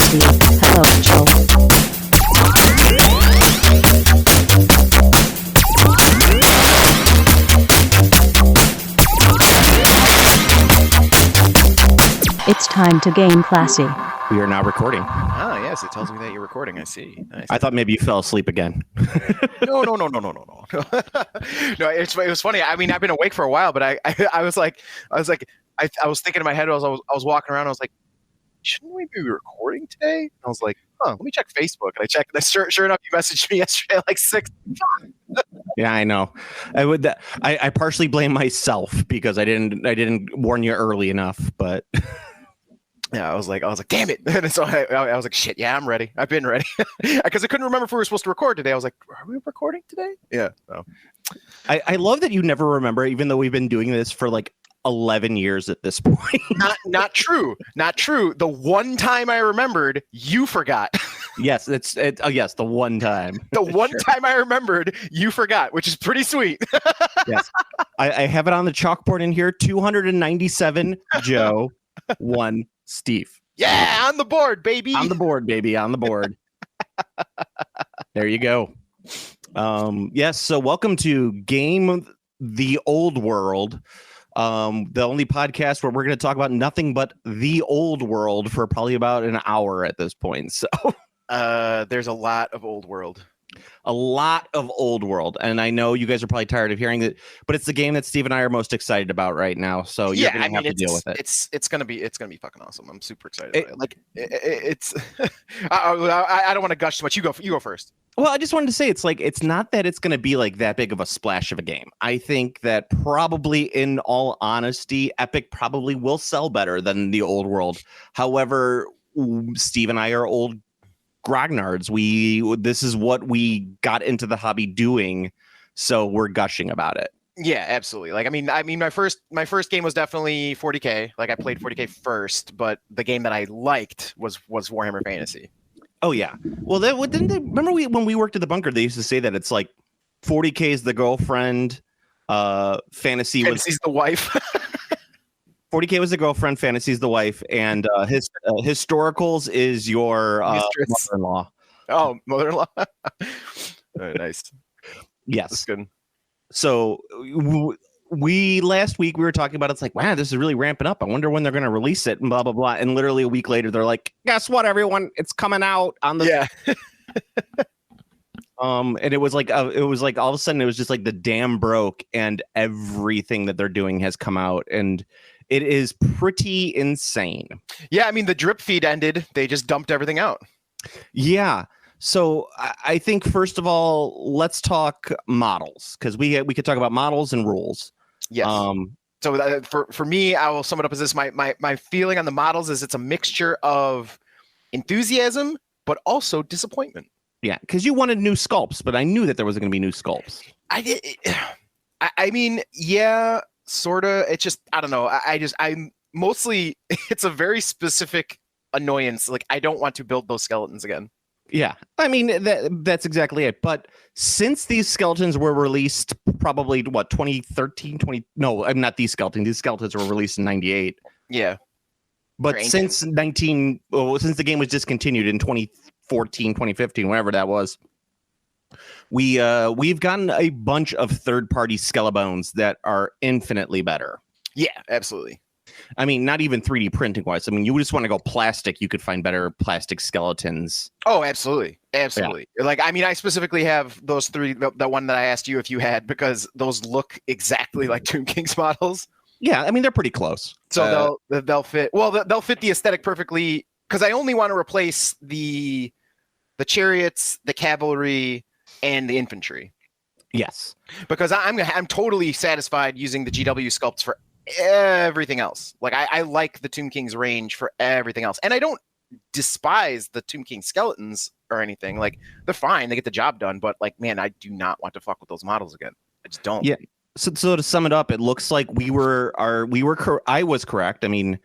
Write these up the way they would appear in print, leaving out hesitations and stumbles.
Steve. Hello, Joe. It's time to game classy. We are now recording. Ah, yes, it tells me that you're recording. I see. Nice. I thought maybe you fell asleep again. No. No, it was funny. I mean, I've been awake for a while, but I was thinking in my head as I was walking around. I was like, shouldn't we be recording today? I was like, let me check Facebook. And I checked. And sure enough, you messaged me yesterday at like 6. Yeah, I know. I partially blame myself because I didn't warn you early enough, but. Yeah, I was like, damn it! And so I was like, shit, yeah, I'm ready. I've been ready because I couldn't remember if we were supposed to record today. I was like, are we recording today? Yeah. So. I love that you never remember, even though we've been doing this for like 11 years at this point. Not true. The one time I remembered, you forgot. Yes, yes, the one time. The one time I remembered, you forgot, which is pretty sweet. Yes, I have it on the chalkboard in here. 297 Joe, 1 Steve. Yeah, on the board, baby. On the board, baby. On the board. There you go. Yes. So welcome to Game the Old World. The only podcast where we're going to talk about nothing but the old world for probably about an hour at this point. So there's a lot of old world. A lot of old world. And I know you guys are probably tired of hearing it, but it's the game that Steve and I are most excited about right now. So you're going to have to deal with it. It's going to be fucking awesome. I'm super excited about it. Like it's I don't want to gush too much. You go first. Well, I just wanted to say it's not that it's going to be like that big of a splash of a game. I think that probably, in all honesty, Epic probably will sell better than the old world. However, Steve and I are old grognards. This is what we got into the hobby doing, so we're gushing about it. Yeah, absolutely. Like, I mean, my first game was definitely 40K. Like, I played 40K first, but the game that I liked was Warhammer Fantasy. Oh yeah. Well, didn't they remember when we worked at the bunker? They used to say that it's like 40K is the girlfriend, Fantasy's the wife. 40K was the girlfriend, Fantasy's the wife, and historicals is your mother-in-law. Oh, mother-in-law. Very nice. Yes. That's good. So we last week we were talking about it's like, wow, this is really ramping up. I wonder when they're going to release it and blah blah blah. And literally a week later, they're like, guess what, everyone? It's coming out on the and it was like all of a sudden it was just like the dam broke and everything that they're doing has come out and it is pretty insane. Yeah, I mean the drip feed ended. They just dumped everything out. Yeah. So I think first of all, let's talk models because we could talk about models and rules. Yes. So for me, I will sum it up as this: my feeling on the models is it's a mixture of enthusiasm but also disappointment. Yeah, because you wanted new sculpts, but I knew that there was going to be new sculpts. I did. I mean, yeah, sort of. It's just I don't know. I'm mostly it's a very specific annoyance. Like I don't want to build those skeletons again. Yeah, I mean that's exactly it. But since these skeletons were released, probably 2013, no, I'm not these skeletons. These skeletons were released in '98. Yeah, but since the game was discontinued in 2014, 2015, whatever that was, we've gotten a bunch of third-party Skelebones that are infinitely better. Yeah, absolutely. I mean, not even 3D printing wise. I mean, you just want to go plastic. You could find better plastic skeletons. Oh, absolutely. Absolutely. Yeah. Like, I mean, I specifically have those three, the one that I asked you if you had, because those look exactly like Tomb King's models. Yeah. I mean, they're pretty close. So they'll fit. Well, they'll fit the aesthetic perfectly because I only want to replace the chariots, the cavalry, and the infantry. Yes. Because I'm totally satisfied using the GW sculpts for everything else. Like I like the Tomb King's range for everything else, and I don't despise the Tomb King skeletons or anything. Like they're fine, they get the job done, but like, man, I do not want to fuck with those models again. I just don't. Yeah. So to sum it up, it looks like I was correct. I mean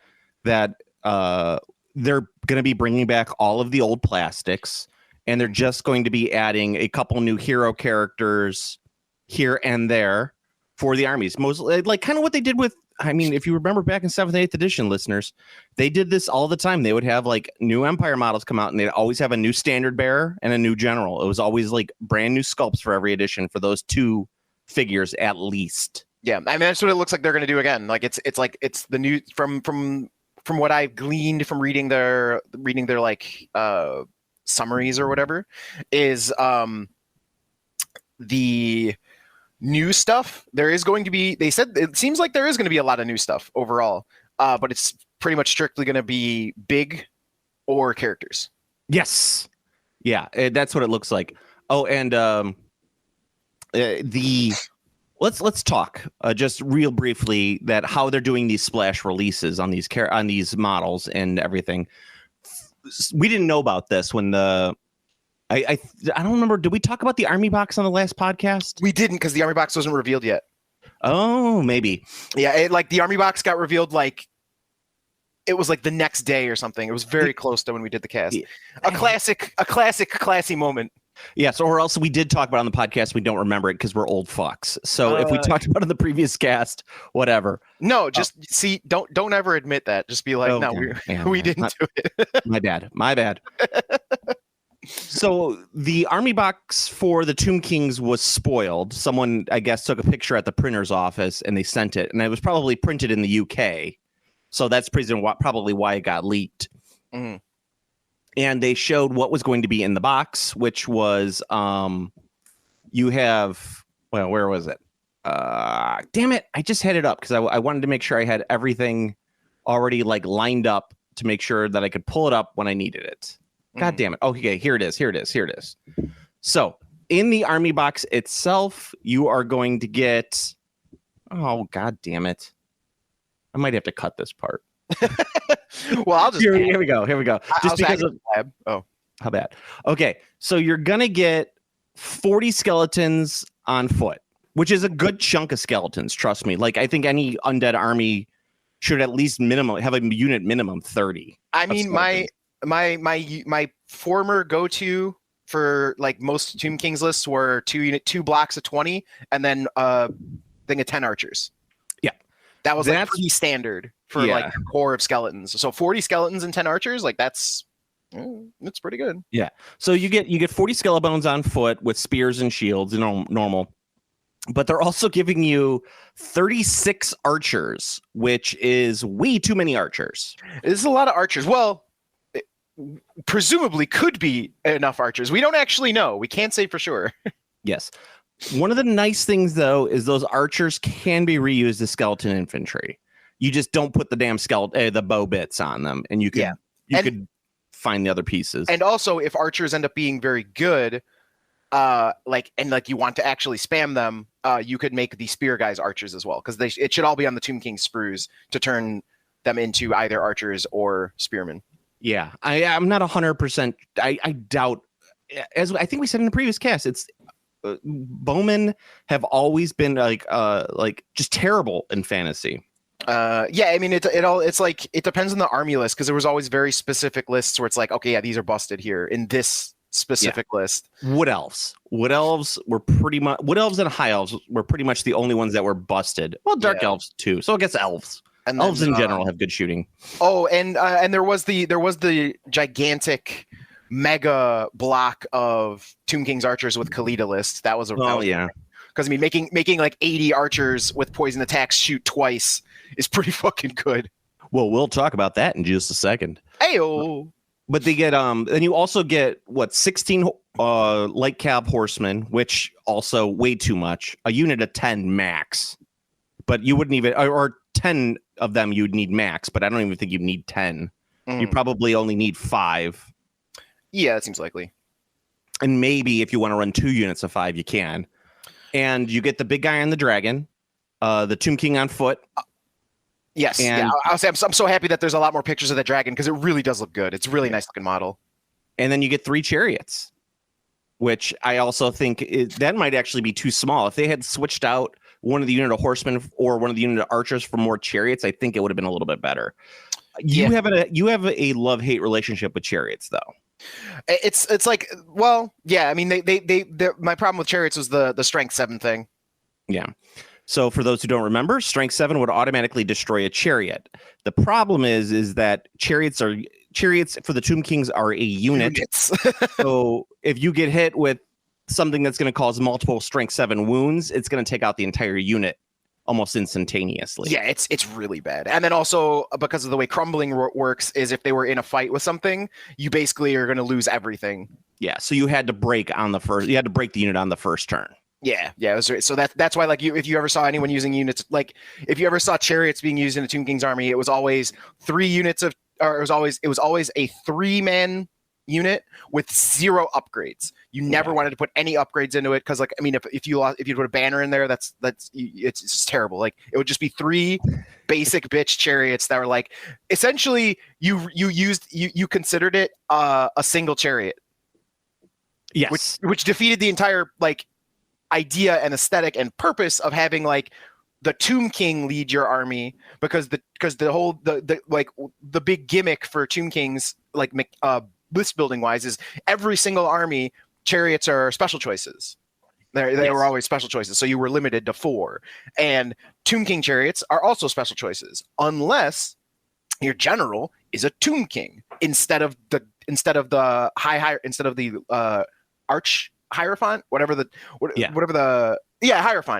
that they're going to be bringing back all of the old plastics, and they're just going to be adding a couple new hero characters here and there for the armies, mostly like kind of what they did with I mean, if you remember back in 7th and 8th edition, listeners, they did this all the time. They would have like new Empire models come out, and they'd always have a new standard bearer and a new general. It was always like brand new sculpts for every edition for those two figures at least. Yeah, I mean that's what it looks like they're going to do again. Like it's the new from what I've gleaned from reading their like summaries or whatever is the new stuff. There is going to be, they said it seems like there is going to be a lot of new stuff overall, but it's pretty much strictly going to be big or characters. Yes. Yeah, that's what it looks like. Oh, and let's talk just real briefly that how they're doing these splash releases on these models and everything. We didn't know about this when I don't remember. Did we talk about the army box on the last podcast? We didn't, because the army box wasn't revealed yet. Oh, maybe. Yeah, like the army box got revealed like it was like the next day or something. It was very close to when we did the cast. A classic classy moment. Yes, or else we did talk about it on the podcast. We don't remember it because we're old fucks. So if we talked about it in the previous cast, whatever. No, just see, don't ever admit that. Just be like, okay. No, we didn't do it. My bad. So the army box for the Tomb Kings was spoiled. Someone, I guess, took a picture at the printer's office and they sent it, and it was probably printed in the UK. So that's probably why it got leaked. Mm-hmm. And they showed what was going to be in the box, which was you have, well, where was it? Damn it, I just had it up because I wanted to make sure I had everything already like lined up to make sure that I could pull it up when I needed it. God damn it. Okay, here it is. So in the army box itself, you are going to get, oh, God damn it. I might have to cut this part. Well, I'll just here we go. Just because of how bad. Okay, so you're gonna get 40 skeletons on foot, which is a good chunk of skeletons. Trust me. Like I think any undead army should at least have a unit minimum 30. I mean, my former go-to for like most Tomb Kings lists were two blocks of 20 and then a thing of 10 archers. Yeah, that's like pretty standard for like the core of skeletons. So 40 skeletons and 10 archers, like that's pretty good. Yeah. So you get 40 skelebones on foot with spears and shields, normal. But they're also giving you 36 archers, which is way too many archers. This is a lot of archers. Well, presumably could be enough archers. We don't actually know. We can't say for sure. Yes. One of the nice things, though, is those archers can be reused as skeleton infantry. You just don't put the damn the bow bits on them, and you could find the other pieces. And also, if archers end up being very good, you want to actually spam them, you could make the spear guys archers as well, because it should all be on the Tomb King sprues to turn them into either archers or spearmen. Yeah, I'm not 100%. I doubt, as I think we said in the previous cast, it's bowmen have always been like just terrible in fantasy. Yeah, I mean it depends on the army list, because there was always very specific lists where it's like, okay, yeah, these are busted here in this specific list. Wood elves and high elves were pretty much the only ones that were busted. Well, dark elves too. So I guess elves. And elves in general have good shooting. Oh, and there was the gigantic mega block of Tomb King's archers with Khalida list. That was because I mean making like 80 archers with poison attacks shoot twice is pretty fucking good. Well, we'll talk about that in just a second. Ayo. But they get then you also get 16 light cab horsemen, which also way too much. A unit of 10 max. But you wouldn't even, or 10 of them you'd need max, but I don't even think you'd need 10. You probably only need 5. Yeah, that seems likely. And maybe if you want to run 2 units of 5, you can. And you get the big guy on the dragon, the Tomb King on foot. Yes, and I'll say I'm so happy that there's a lot more pictures of the dragon, because it really does look good. It's a really nice looking model. And then you get 3 chariots, which I also think that might actually be too small. If they had switched out one of the unit of horsemen or one of the unit of archers for more chariots, I think it would have been a little bit better. You have a love-hate relationship with chariots, though. It's like, well, yeah. I mean, they my problem with chariots was the strength 7 thing. Yeah. So for those who don't remember, strength 7 would automatically destroy a chariot. The problem is that chariots for the Tomb Kings are a unit. Units. So if you get hit with something that's going to cause multiple strength 7 wounds, it's going to take out the entire unit almost instantaneously. Yeah, it's really bad. And then also because of the way crumbling works is if they were in a fight with something, you basically are going to lose everything. Yeah, so you had to break the unit on the first turn. Yeah, it was, so that's why, like, if you ever saw anyone using units, like if you ever saw chariots being used in a Tomb King's army, it was always 3 units of, or it was always a 3-man unit with 0 upgrades. You never wanted to put any upgrades into it because, like, I mean, if you put a banner in there, it's just terrible. Like, it would just be 3 basic bitch chariots that were like, essentially you considered it a single chariot. Yes, which defeated the entire like idea and aesthetic and purpose of having like the Tomb King lead your army, because the big gimmick for Tomb Kings, like list building wise, is every single army chariots are special choices. They were always special choices, so you were limited to 4. And Tomb King chariots are also special choices, unless your general is a Tomb King instead of the Arch Hierophant, Hierophant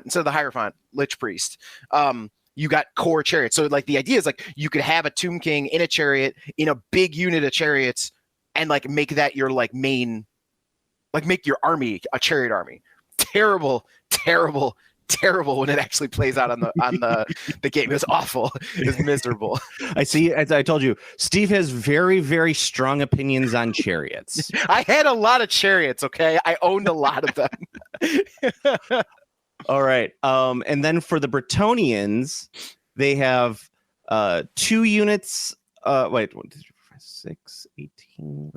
instead of the Hierophant Lich Priest. You got core chariots. So like the idea is like you could have a Tomb King in a chariot in a big unit of chariots and like make that your like main, like make your army a chariot army. Terrible when it actually plays out on the game. It was awful. It was miserable. I see. As I told you, Steve has very, very strong opinions on chariots. I had a lot of chariots. Okay, I owned a lot of them. All right. And then for the Bretonnians, they have 2 units. 6, 18,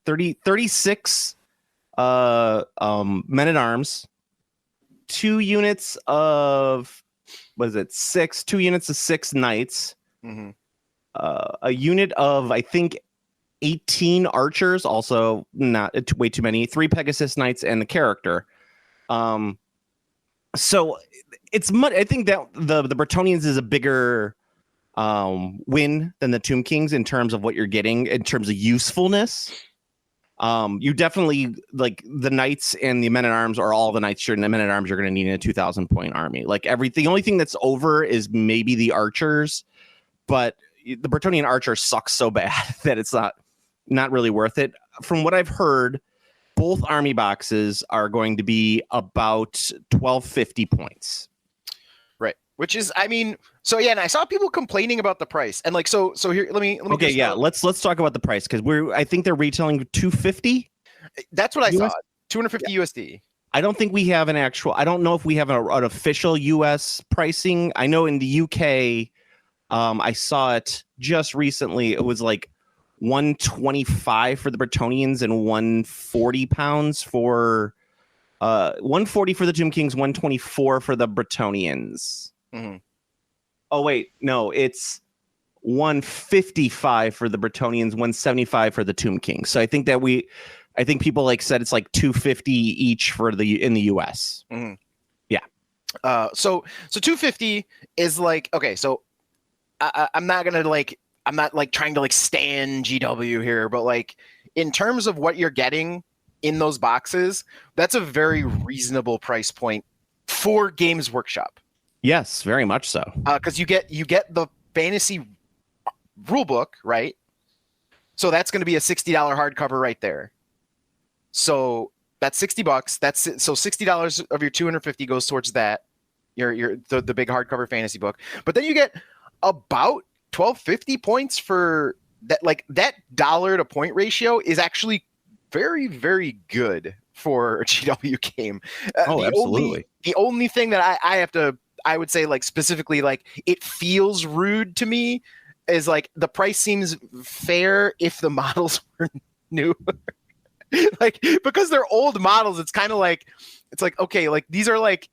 30, 36 men-at-arms. 2 units of 2 units of 6 knights, mm-hmm. A unit of I think 18 archers, also not way too many, 3 Pegasus knights, and the character. So it's I think that the Bretonnians is a bigger win than the Tomb Kings in terms of what you're getting in terms of usefulness. You definitely, like, the knights and the men-at-arms are all the knights and the men-at-arms you're going to need in a 2,000-point army. Like, the only thing that's over is maybe the archers, but the Bretonnian archer sucks so bad that it's not really worth it. From what I've heard, both army boxes are going to be about 1,250 points. Right. Which is, I mean, so yeah, and I saw people complaining about the price, and like, so here, let me. Okay, yeah, let's talk about the price, because I think they're retailing 250. That's what I saw, 250 USD. I don't think we have I don't know if we have an official US pricing. I know in the UK, I saw it just recently. It was like 125 for the Bretonnians and 140 pounds for 140 for the Tomb Kings, 124 for the Bretonnians. Mm-hmm. Oh wait, no, it's 155 for the Bretonnians, 175 for the Tomb Kings. So I think people like said it's like 250 each in the US. Mm-hmm. Yeah. So 250 is like, okay, so I'm not trying to like stan GW here, but like in terms of what you're getting in those boxes, that's a very reasonable price point for Games Workshop. Yes, very much so. Because you get the fantasy rulebook, right? So that's going to be a $60 hardcover right there. So that's $60. So $60 of your 250 goes towards that. The big hardcover fantasy book. But then you get about 1,250 points for that. Like, that dollar to point ratio is actually very, very good for a GW game. Absolutely. The only thing that I would say, like, specifically, like, it feels rude to me is like the price seems fair if the models were new. Like, because they're old models, it's kind of like, it's like, okay, like these are like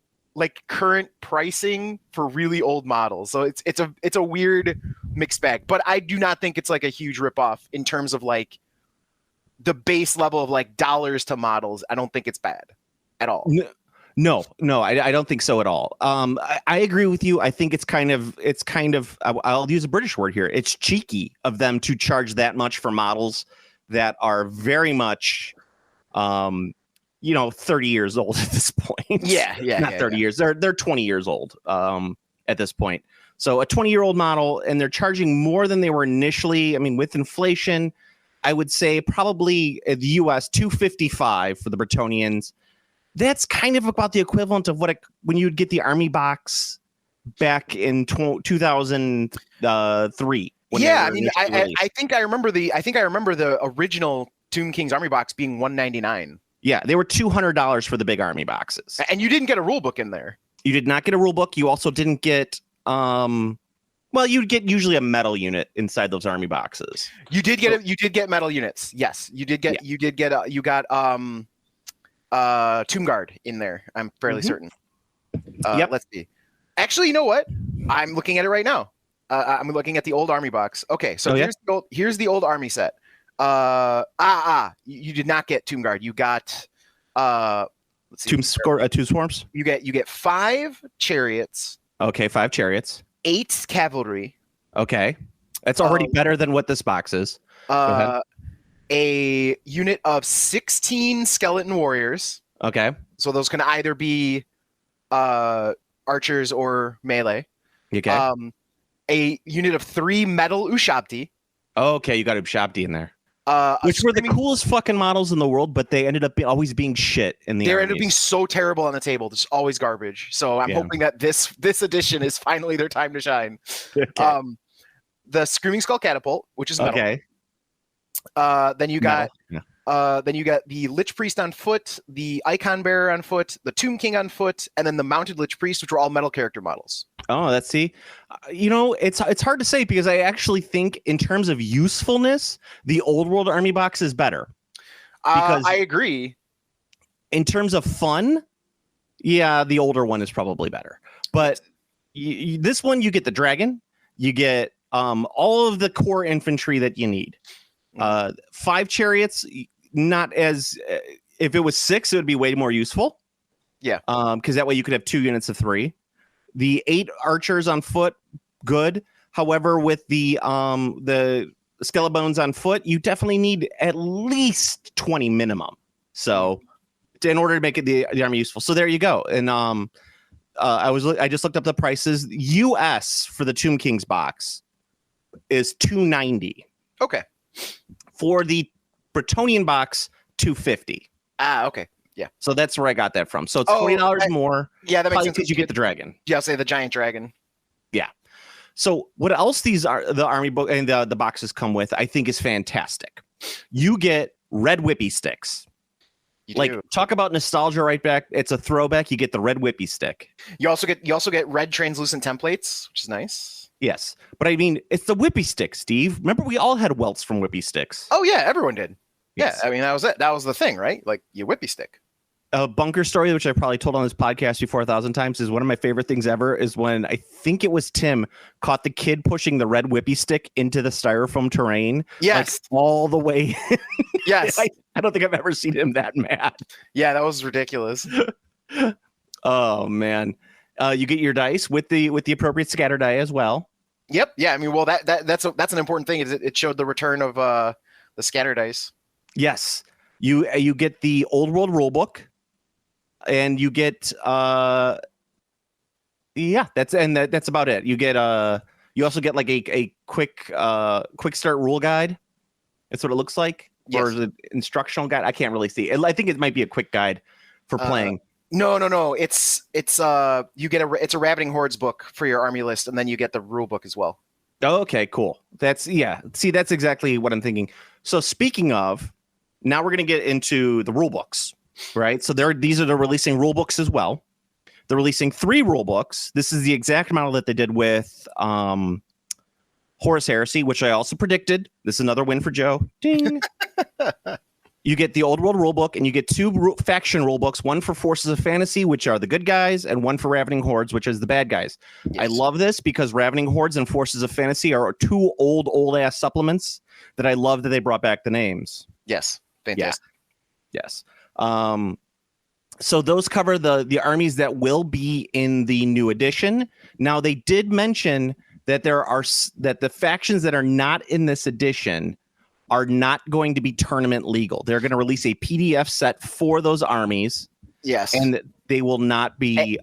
current pricing for really old models. So it's a weird mixed bag, but I do not think it's like a huge ripoff in terms of like the base level of like dollars to models. I don't think it's bad at all. No, I don't think so at all. I agree with you. I think it's kind of I'll use a British word here. It's cheeky of them to charge that much for models that are very much, 30 years old at this point. Not 30 years. They're 20 years old at this point. So a 20-year-old model, and they're charging more than they were initially. I mean, with inflation, I would say probably in the U.S. $255 for the Bretonnians. That's kind of about the equivalent of when you'd get the Army box back in 2003. Yeah, I mean, I think I remember the original Tomb King's Army box being $199. Yeah, they were $200 for the big Army boxes, and you didn't get a rule book in there. You did not get a rule book. You also didn't get you'd get usually a metal unit inside those Army boxes. You did get metal units. Yes, you did get. Yeah. You got Tomb Guard in there. I'm fairly certain. Let's see. Actually, you know what? I'm looking at it right now. I'm looking at the old Army box. Okay, so here's the old Army set. You did not get Tomb Guard. You got let's see. Tomb Swarms. You get 5 chariots. Okay, 5 chariots. 8 cavalry. Okay, that's already better than what this box is. A unit of 16 skeleton warriors. Okay. So those can either be archers or melee. Okay. A unit of 3 metal Ushabti. Okay, you got Ushabti in there. Which were the coolest fucking models in the world, but they ended up always being shit in the They armies. ended up being so terrible on the table. There's always garbage. So I'm hoping that this edition is finally their time to shine. Okay. The Screaming Skull Catapult, which is metal. Okay. Then you got the Lich Priest on foot, the Icon Bearer on foot, the Tomb King on foot, and then the Mounted Lich Priest, which were all metal character models. Oh, it's hard to say because I actually think in terms of usefulness, the Old World Army box is better. Because I agree. In terms of fun, yeah, the older one is probably better. But this one, you get the dragon, you get all of the core infantry that you need. 5 chariots, not as if it was 6, it would be way more useful. Yeah. Because that way you could have 2 units of 3. The 8 archers on foot, good. However, with the Skelebones on foot, you definitely need at least 20 minimum. So in order to make it the army useful. So there you go. And I just looked up the prices. US for the Tomb King's box is $290. Okay. For the Bretonnian box, $250. Okay. Yeah. So that's where I got that from. So it's $20 more. Yeah, that makes sense. Because you get the dragon. Yeah, I'll say the giant dragon. Yeah. So what else the army book and the boxes come with, I think, is fantastic. You get red whippy sticks. Talk about nostalgia right back. It's a throwback. You get the red whippy stick. You also get red translucent templates, which is nice. Yes, but I mean, it's the whippy stick, Steve. Remember, we all had welts from whippy sticks. Oh yeah, everyone did. Yes. Yeah, I mean that was it. That was the thing, right? Like you whippy stick. A bunker story, which I probably told on this podcast before 1,000 times, is one of my favorite things ever. Is when I think it was Tim caught the kid pushing the red whippy stick into the styrofoam terrain. Yes, all the way. Yes, I don't think I've ever seen him that mad. Yeah, that was ridiculous. Oh man, you get your dice with the appropriate scatter die as well. Yep. Yeah. I mean, well, that's an important thing. Is it showed the return of the scatter dice. Yes. You get the Old World rulebook. And you get that's about it. You get you also get like a quick start rule guide. That's what it looks like. Yes. Or is it instructional guide? I can't really see. I think it might be a quick guide for playing. No. It's a Ravening Hordes book for your army list, and then you get the rule book as well. Oh, okay, cool. That's exactly what I'm thinking. So speaking of, now we're gonna get into the rule books. Right. So they're releasing rule books as well. They're releasing 3 rule books. This is the exact model that they did with Horus Heresy, which I also predicted. This is another win for Joe. Ding. You get the Old World rule book, and you get 2 faction rule books, one for Forces of Fantasy, which are the good guys, and one for Ravening Hordes, which is the bad guys. Yes. I love this because Ravening Hordes and Forces of Fantasy are 2 old ass supplements that I love that they brought back the names. Yes. Fantastic. Yeah. Yes. So those cover the armies that will be in the new edition. Now they did mention that that the factions that are not in this edition are not going to be tournament legal. They're going to release a PDF set for those armies. Yes, and they will not be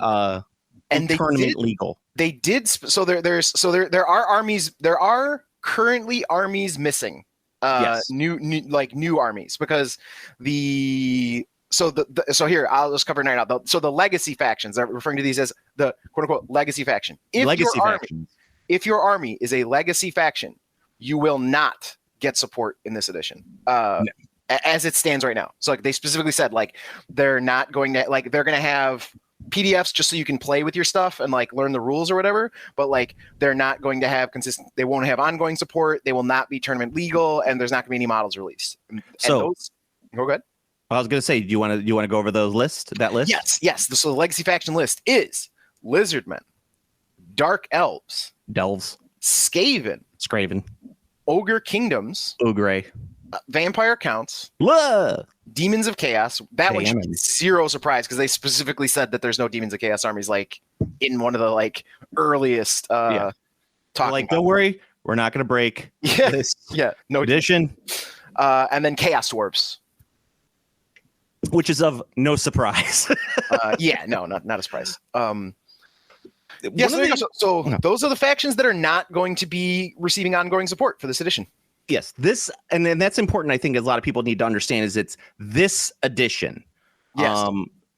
tournament legal. They did so there are armies. There are currently armies missing. Yes. New armies because so here I'll just cover it right now. So the legacy factions, I'm referring to these as the quote unquote legacy faction. If your army is a legacy faction, you will not get support in this edition. As it stands right now. So like they specifically said like they're not going to like they're going to have PDFs just so you can play with your stuff and like learn the rules or whatever, but like they're not going to have they won't have ongoing support, they will not be tournament legal, and there's not going to be any models released. So go ahead. I was going to say, do you want to go over that list? Yes. So the legacy faction list is Lizardmen, Dark Elves, Delves, Skaven, Ogre Kingdoms, Ogre, Vampire Counts, Blah! Demons of Chaos. That one should be zero surprise because they specifically said that there's no Demons of Chaos armies like in one of the like earliest talking. Like, don't worry, we're not going to break this. No edition. And then Chaos Dwarves, which is of no surprise. Not a surprise. Those are the factions that are not going to be receiving ongoing support for this edition. Yes, and then that's important. I think a lot of people need to understand is it's this edition. Yes.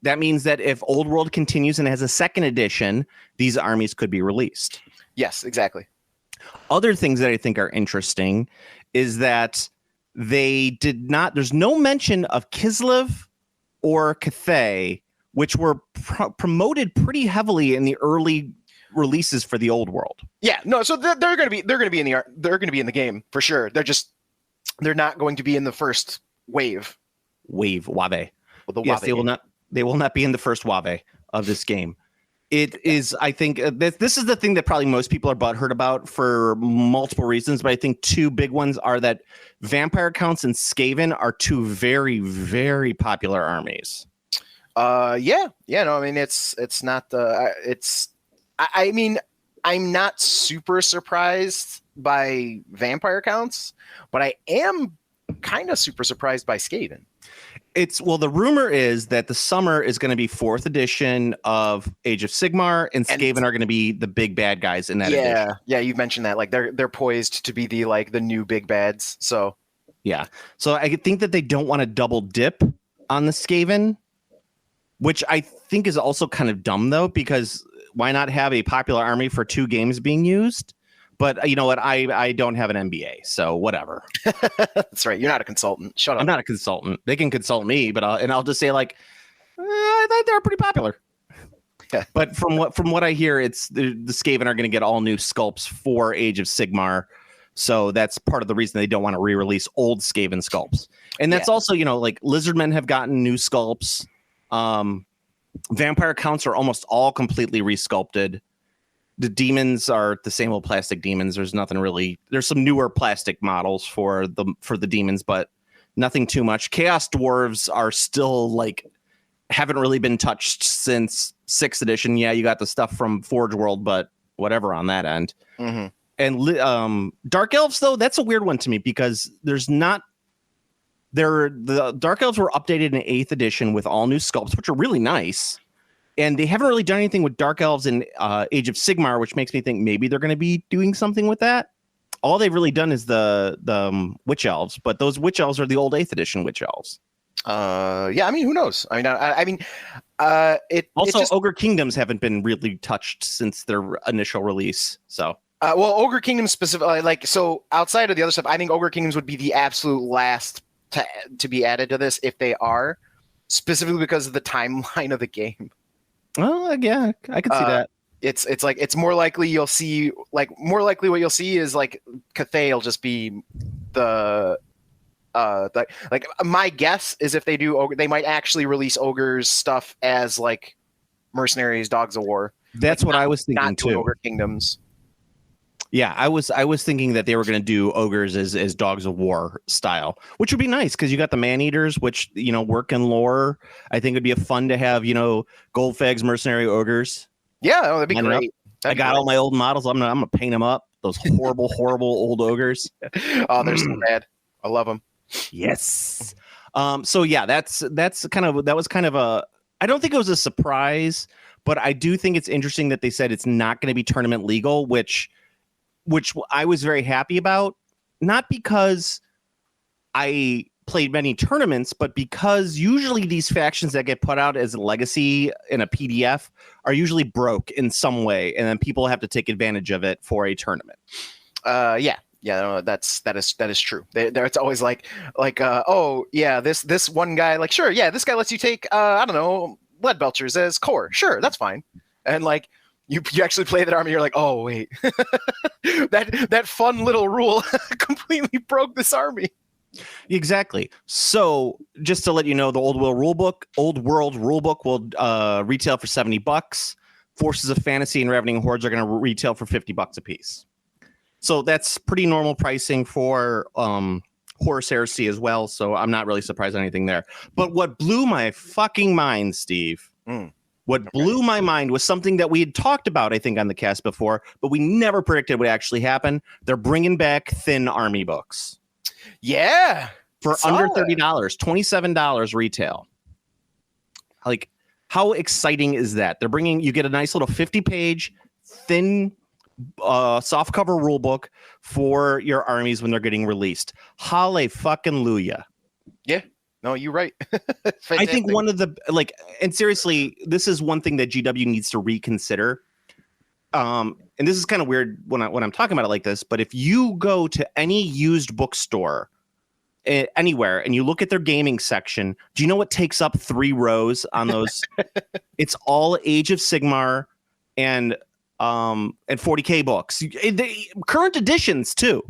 That means that if Old World continues and has a second edition, these armies could be released. Yes, exactly. Other things that I think are interesting is that there's no mention of Kislev or Cathay, which were promoted pretty heavily in the early releases for the Old World. So they're going to be in the game for sure. They're not going to be in the first wave. Wave. Yes, they will not. They will not be in the first wave of this game. It is, I think, this is the thing that probably most people are butthurt about for multiple reasons, but I think two big ones are that Vampire Counts and Skaven are two very, very popular armies. It's not I mean, I'm not super surprised by Vampire Counts, but I am kind of super surprised by Skaven. The rumor is that the summer is going to be 4th edition of Age of Sigmar, and Skaven are going to be the big bad guys in that edition. Yeah, you've mentioned that. Like they're poised to be the new big bads. So yeah. So I think that they don't want to double dip on the Skaven, which I think is also kind of dumb though, because why not have a popular army for 2 games being used? But you know what? I don't have an MBA, so whatever. That's right. You're not a consultant. Shut up. I'm not a consultant. They can consult me, but I'll just say like, I think they're pretty popular. Yeah. But from what I hear, it's the Skaven are going to get all new sculpts for Age of Sigmar. So that's part of the reason they don't want to re-release old Skaven sculpts. And that's also, like Lizardmen have gotten new sculpts. Vampire Counts are almost all completely resculpted. The demons are the same old plastic demons. There's nothing really. There's some newer plastic models for the demons, but nothing too much. Chaos Dwarves are still haven't really been touched since 6th edition. Yeah, you got the stuff from Forge World, but whatever on that end. Mm-hmm. And Dark Elves, though, that's a weird one to me because the Dark Elves were updated in 8th edition with all new sculpts, which are really nice. And they haven't really done anything with Dark Elves in Age of Sigmar, which makes me think maybe they're going to be doing something with that. All they've really done is the Witch Elves, but those Witch Elves are the old 8th edition Witch Elves. I mean, who knows? I mean, Ogre Kingdoms haven't been really touched since their initial release. So, Ogre Kingdoms specifically, so outside of the other stuff, I think Ogre Kingdoms would be the absolute last to be added to this if they are, specifically because of the timeline of the game. Oh, yeah, I could see that. It's more likely you'll see what you'll see is Cathay will just be my guess is if they do Ogre, they might actually release Ogre's stuff as Mercenaries, Dogs of War. That's what I was thinking not too. Ogre Kingdoms. Yeah, I was thinking that they were going to do ogres as dogs of war style, which would be nice because you got the man eaters, which work in lore. I think it'd be fun to have Goldfags mercenary ogres. Yeah, that'd be Line up. great. I got all my old models. I'm gonna paint them up. Those horrible old ogres. Oh, they're so bad. I love them. Yes. So yeah, that was kind of a. I don't think it was a surprise, but I do think it's interesting that they said it's not going to be tournament legal, which I was very happy about. Not because I played many tournaments, but because usually these factions that get put out as a legacy in a PDF are usually broke in some way, and then people have to take advantage of it for a tournament. Yeah, no, that is true. It's always like oh yeah, this one guy, like, sure, yeah, this guy lets you take I don't know, lead belchers as core, sure, that's fine, and like you actually play that army, you're like, oh wait, that fun little rule completely broke this army. Exactly. So just to let you know, the Old World Rulebook will retail for $70. Forces of Fantasy and Ravening Hordes are going to retail for $50 a piece. So that's pretty normal pricing for Horus Heresy as well. So I'm not really surprised at anything there. But what blew my fucking mind, Steve, what blew my mind was something that we had talked about, I think, on the cast before, but we never predicted would actually happen. They're bringing back thin army books. Yeah. For under $30, $27 retail. Like, how exciting is that? You get a nice little 50-page thin softcover rule book for your armies when they're getting released. Hallelujah. Yeah. No, you're right. I think one of the and seriously, this is one thing that GW needs to reconsider. And this is kind of weird when I'm talking about it like this, but if you go to any used bookstore anywhere and you look at their gaming section, do you know what takes up 3 rows on those? It's all Age of Sigmar and 40K books, current editions too,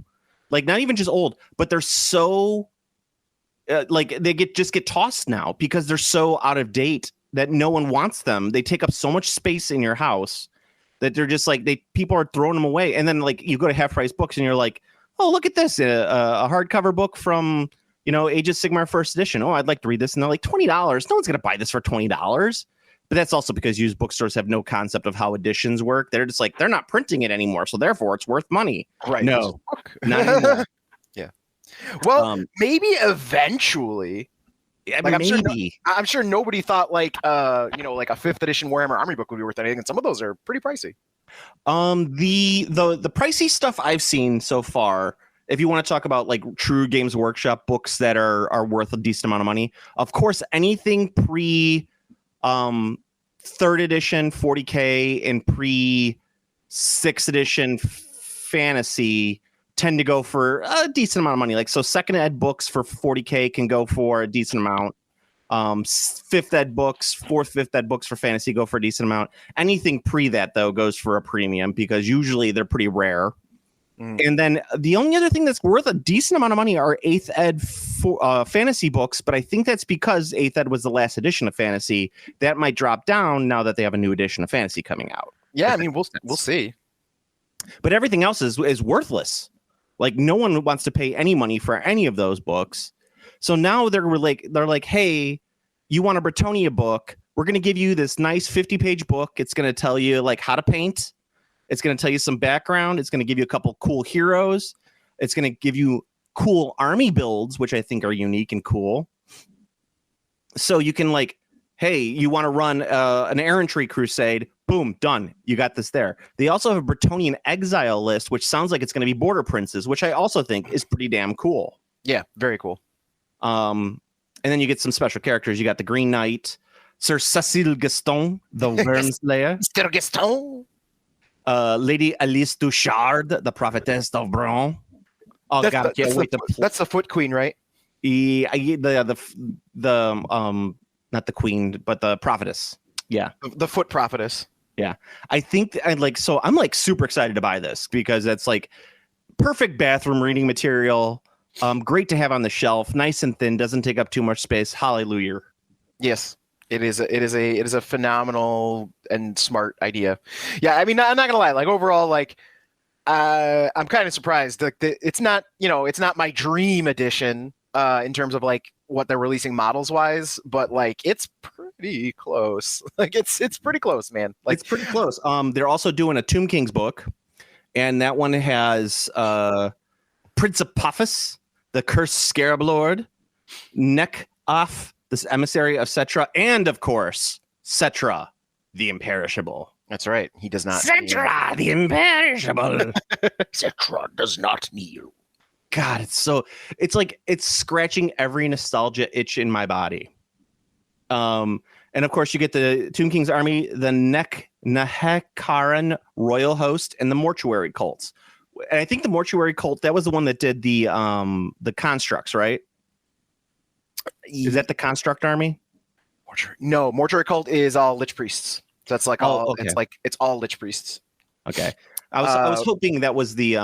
like not even just old, but they're so they get tossed now because they're so out of date that no one wants them. They take up so much space in your house that they're just people are throwing them away. And then you go to Half Price Books and you're like, oh, look at this, a hardcover book from Age of Sigmar First Edition. Oh, I'd like to read this, and they're like $20. No one's gonna buy this for $20. But that's also because used bookstores have no concept of how editions work. They're just they're not printing it anymore, so therefore it's worth money. Right? No, not anymore. Yeah. Well, maybe eventually. I mean, maybe. I'm sure nobody thought like a 5th edition Warhammer Army book would be worth anything, and some of those are pretty pricey. The pricey stuff I've seen so far, if you want to talk about true Games Workshop books that are worth a decent amount of money, of course, anything pre 3rd edition 40K and pre 6th edition fantasy tend to go for a decent amount of money. So 2nd ed books for 40K can go for a decent amount. 5th ed books, 5th ed books for fantasy go for a decent amount. Anything pre that though goes for a premium because usually they're pretty rare. And then the only other thing that's worth a decent amount of money are 8th ed fantasy books, but I think that's because 8th ed was the last edition of fantasy. That might drop down now that they have a new edition of fantasy coming out. Yeah, I mean, we'll see. But everything else is worthless. No one wants to pay any money for any of those books. So now they're like, hey, you want a Bretonnia book? We're going to give you this nice 50-page book. It's going to tell you how to paint. It's going to tell you some background. It's going to give you a couple cool heroes. It's going to give you cool army builds, which I think are unique and cool. So you can hey, you want to run an errantry crusade? Boom, done. You got this there. They also have a Bretonnian exile list, which sounds like it's going to be border princes, which I also think is pretty damn cool. Yeah, very cool. And then you get some special characters. You got the Green Knight, Sir Cecile Gaston, the Wormslayer. Sir Gaston. Lady Alice Douchard, the Prophetess of Bron. Oh God, I can't wait to. That's the Foot Queen, right? The not the Queen, but the Prophetess. Yeah, the Foot Prophetess. Yeah, I think so. I'm super excited to buy this because it's perfect bathroom reading material. Great to have on the shelf, nice and thin, doesn't take up too much space. Hallelujah. Yes. It is a phenomenal and smart idea. Yeah, I mean, I'm not gonna lie. Overall, I'm kind of surprised. It's not, it's not my dream edition in terms of like what they're releasing models wise, but like it's pretty close. Like it's pretty close, man. Like It's pretty close. They're also doing a Tomb Kings book, and that one has Prince of Puffus, the Cursed Scarab Lord, Neck Off, this emissary of Cetra, and of course, Cetra, the Imperishable. that's right. He does not. Cetra, the Imperishable. Cetra does not kneel. God, it's like it's scratching every nostalgia itch in my body. And of course, you get the Tomb King's army, the Nehekaran royal host, and the mortuary cults. And I think the mortuary cult, that was the one that did the constructs, right? Is that the construct army? No, mortuary cult is all lich priests. So that's like all. Okay. It's all lich priests. Okay, I was hoping that was the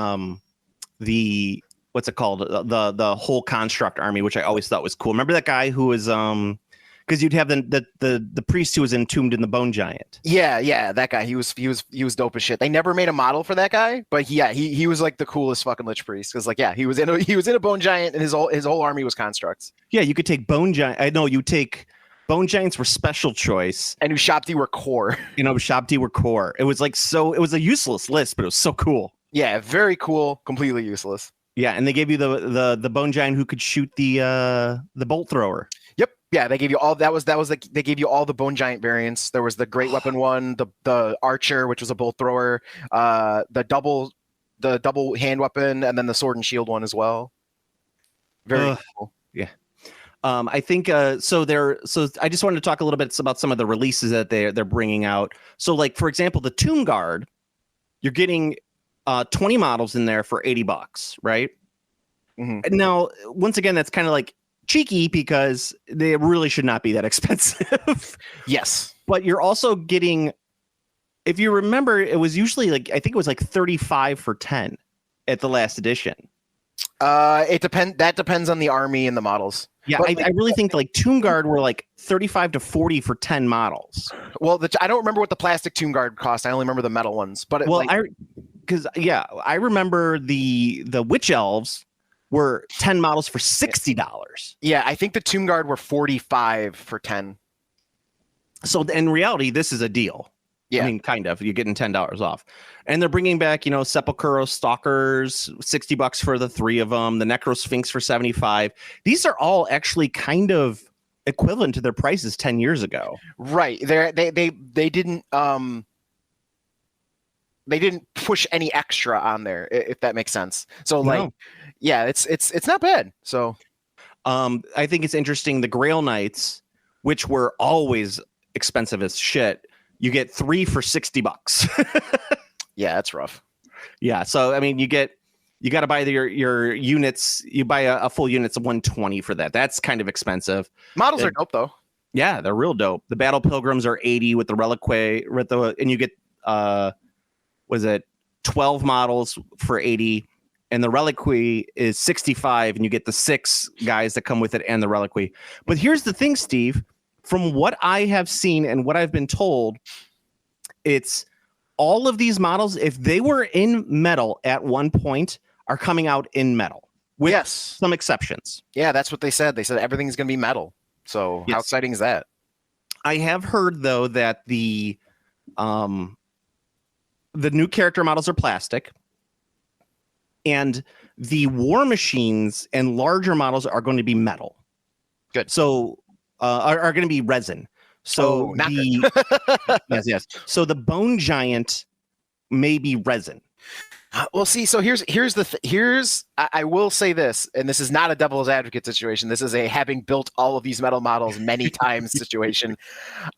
what's it called, the whole construct army, which I always thought was cool. Remember that guy who was because you'd have the priest who was entombed in the Bone Giant. Yeah, that guy. He was dope as shit. They never made a model for that guy, but he was like the coolest fucking lich priest because like he was in a Bone Giant and his whole army was constructs. Yeah, you could take Bone Giant. I know you take Bone Giants were special choice, and Ushabti were core. Ushabti were core. It was like it was a useless list, but it was so cool. Yeah, very cool. Completely useless. Yeah, and they gave you the Bone Giant who could shoot the bolt thrower. Yep. Yeah, they gave you all they gave you all the Bone Giant variants. There was the Great Weapon one, the Archer, which was a bolt thrower, the double hand weapon, and then the sword and shield one as well. Very cool. Yeah. I think so I just wanted to talk a little bit about some of the releases that they're bringing out. So like for example, the Tomb Guard, you're getting 20 models in there for $80, right? Mm-hmm. And now once again, that's kind of like cheeky because they really should not be that expensive. Yes. But you're also getting, if you remember, it was usually like, I think it was like 35 for 10 at the last edition. That depends on the army and the models. Yeah, I really think like Tomb Guard were like 35 to 40 for 10 models. Well, I don't remember what the plastic Tomb Guard cost. I only remember the metal ones. But I remember the Witch Elves were 10 models for $60. Yeah, I think the Tomb Guard were 45 for 10. So in reality, this is a deal. Yeah. I mean, kind of. You're getting $10 off. And they're bringing back, Sepulchral Stalkers, $60 for the 3 of them, the Necro Sphinx for $75. These are all actually kind of equivalent to their prices 10 years ago. Right. They didn't push any extra on there, if that makes sense. So like, yeah, it's not bad. So I think it's interesting. The Grail Knights, which were always expensive as shit, you get 3 for $60. Yeah, that's rough. Yeah, so I mean, you got to buy your units. You buy a full unit's $120 for that. That's kind of expensive. Models are dope though. Yeah, they're real dope. The Battle Pilgrims are $80 with the Reliquary, and you get 12 models for $80, and the Reliquary is $65, and you get the 6 guys that come with it and the Reliquary. But here's the thing, Steve. From what I have seen and what I've been told, it's all of these models, if they were in metal at one point, are coming out in metal. With some exceptions. Yeah, that's what they said. They said everything's going to be metal. So how exciting is that? I have heard, though, that the new character models are plastic. And the war machines and larger models are going to be metal. Good. So are going to be resin. So yes. So the Bone Giant may be resin. Well, see, so I will say this, and this is not a devil's advocate situation. This is a having built all of these metal models many times situation.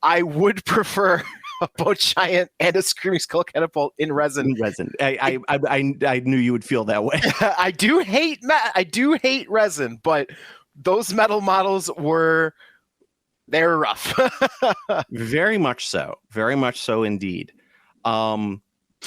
I would prefer a Bone Giant and a Screaming Skull Catapult in resin. I knew you would feel that way. I do hate resin, but those metal models they're rough. Very much so indeed. And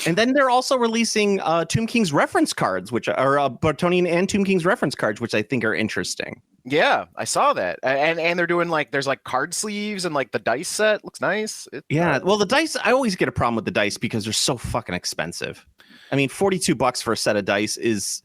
then they're also releasing Tomb King's reference cards, which are Bartonian and Tomb King's reference cards, which I think are interesting. Yeah, I saw that. And they're doing there's card sleeves and the dice set looks nice. Well, the dice, I always get a problem with the dice because they're so fucking expensive. I mean, $42 for a set of dice is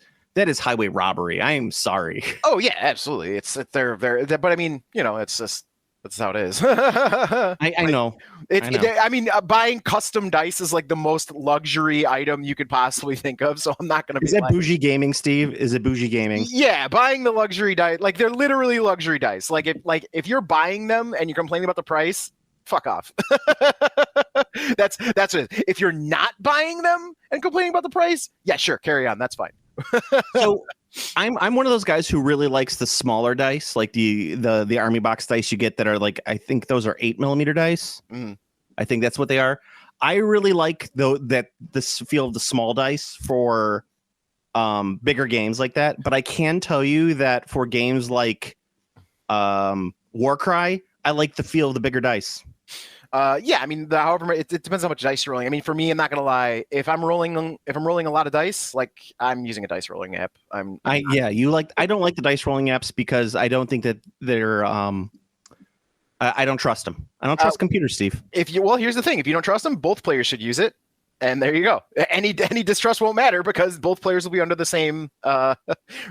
highway robbery. I am sorry. Oh yeah, absolutely. It's they're but I mean, it's just that's how it is. I know. I mean, buying custom dice is like the most luxury item you could possibly think of. So I'm not going to be. Is that bougie gaming, Steve? Is it bougie gaming? Yeah, buying the luxury dice, like they're literally luxury dice. Like if you're buying them and you're complaining about the price, fuck off. That's it. If you're not buying them and complaining about the price, yeah, sure, carry on. That's fine. So I'm one of those guys who really likes the smaller dice, like the army box dice you get that are like, I think those are 8mm dice. I think that's what they are. I really like this feel of the small dice for bigger games like that. But I can tell you that for games like Warcry, I like the feel of the bigger dice. Yeah, I mean, however, it depends how much dice you're rolling. I mean, for me, I'm not gonna lie. If I'm rolling a lot of dice, like I'm using a dice rolling app. I don't like the dice rolling apps because I don't think that they're I don't trust them. I don't trust computers, Steve. Here's the thing: if you don't trust them, both players should use it. And there you go. Any distrust won't matter because both players will be under the same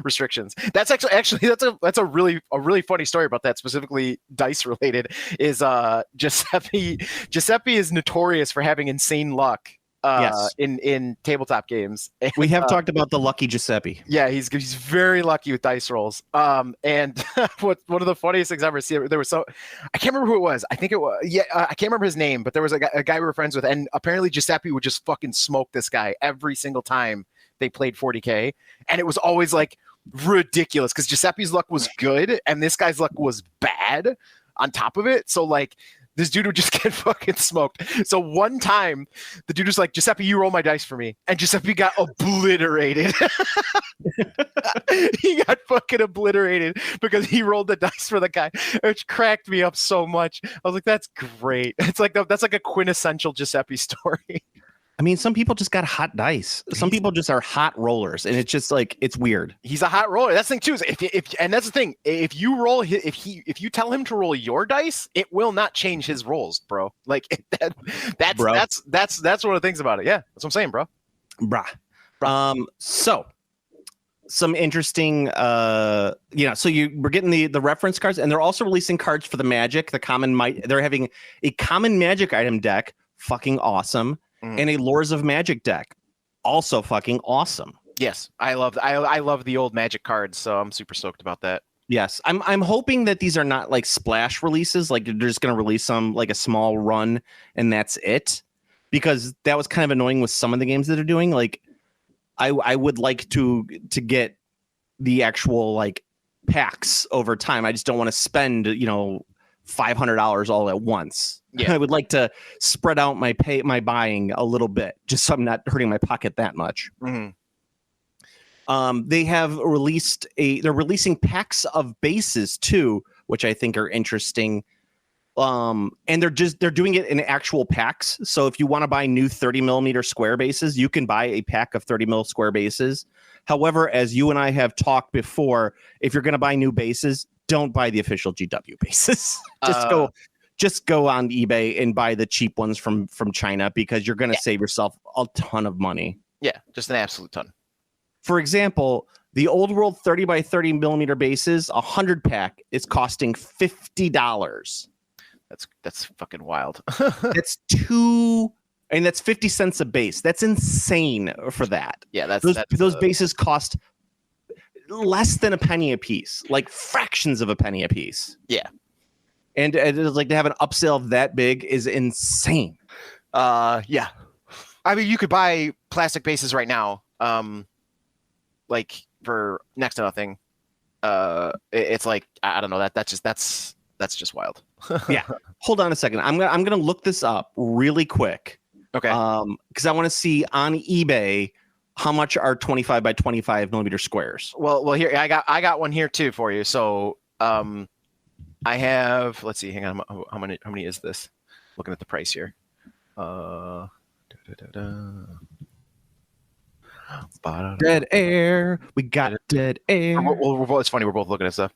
restrictions. That's actually that's a really funny story about that, specifically dice related. Is Giuseppe is notorious for having insane luck. Yes. In tabletop games. And, we have talked about the lucky Giuseppe. Yeah, he's very lucky with dice rolls. And one of the funniest things I ever seen, there was I can't remember who it was. I think it was I can't remember his name, but there was a guy we were friends with, and apparently Giuseppe would just fucking smoke this guy every single time they played 40K, and it was always like ridiculous because Giuseppe's luck was good and this guy's luck was bad on top of it. So like, this dude would just get fucking smoked. So one time, the dude was like, Giuseppe, you roll my dice for me. And Giuseppe got obliterated. He got fucking obliterated because he rolled the dice for the guy, which cracked me up so much. I was like, that's great. It's like that's like a quintessential Giuseppe story. I mean, some people just got hot dice. Some people just are hot rollers, and it's just like, it's weird. He's a hot roller. That's the thing too. And that's the thing. If you tell him to roll your dice, it will not change his rolls, bro. Like that's one of the things about it. Yeah, that's what I'm saying, bro. Bruh. So some interesting, so we're getting the reference cards, and they're also releasing cards for the Magic, the common they're having a common Magic item deck, fucking awesome. And a Lords of Magic deck, also fucking awesome. Yes, I love the old Magic cards, so I'm super stoked about that. Yes, I'm hoping that these are not like splash releases, like they're just going to release some like a small run and that's it, because that was kind of annoying with some of the games that they're doing. Like, I would like to get the actual like packs over time. I just don't want to spend $500 all at once. Yeah. I would like to spread out my buying a little bit, just so I'm not hurting my pocket that much. Mm-hmm. They have they're releasing packs of bases too, which I think are interesting. And they're doing it in actual packs. So if you want to buy new 30mm square bases, you can buy a pack of 30mm square bases. However, as you and I have talked before, if you're going to buy new bases, don't buy the official GW bases. Just go on eBay and buy the cheap ones from China, because you're going to save yourself a ton of money. Yeah, just an absolute ton. For example, the Old World 30x30mm bases, 100 pack, is costing $50. That's fucking wild. That's 50 cents a base. That's insane for that. Yeah, those bases cost less than a penny a piece, like fractions of a penny a piece. Yeah. And it's like to have an upsell that big is insane. Yeah. I mean, you could buy plastic bases right now, like for next to nothing. It's like, I don't know, that's just wild. Yeah. Hold on a second. I'm gonna look this up really quick. Okay. Because I want to see on eBay how much are 25x25mm squares. Well, here I got one here too for you. So, I have. Let's see. Hang on. How many is this? Looking at the price here. Dead air. We got dead air. It's funny. We're both looking at stuff.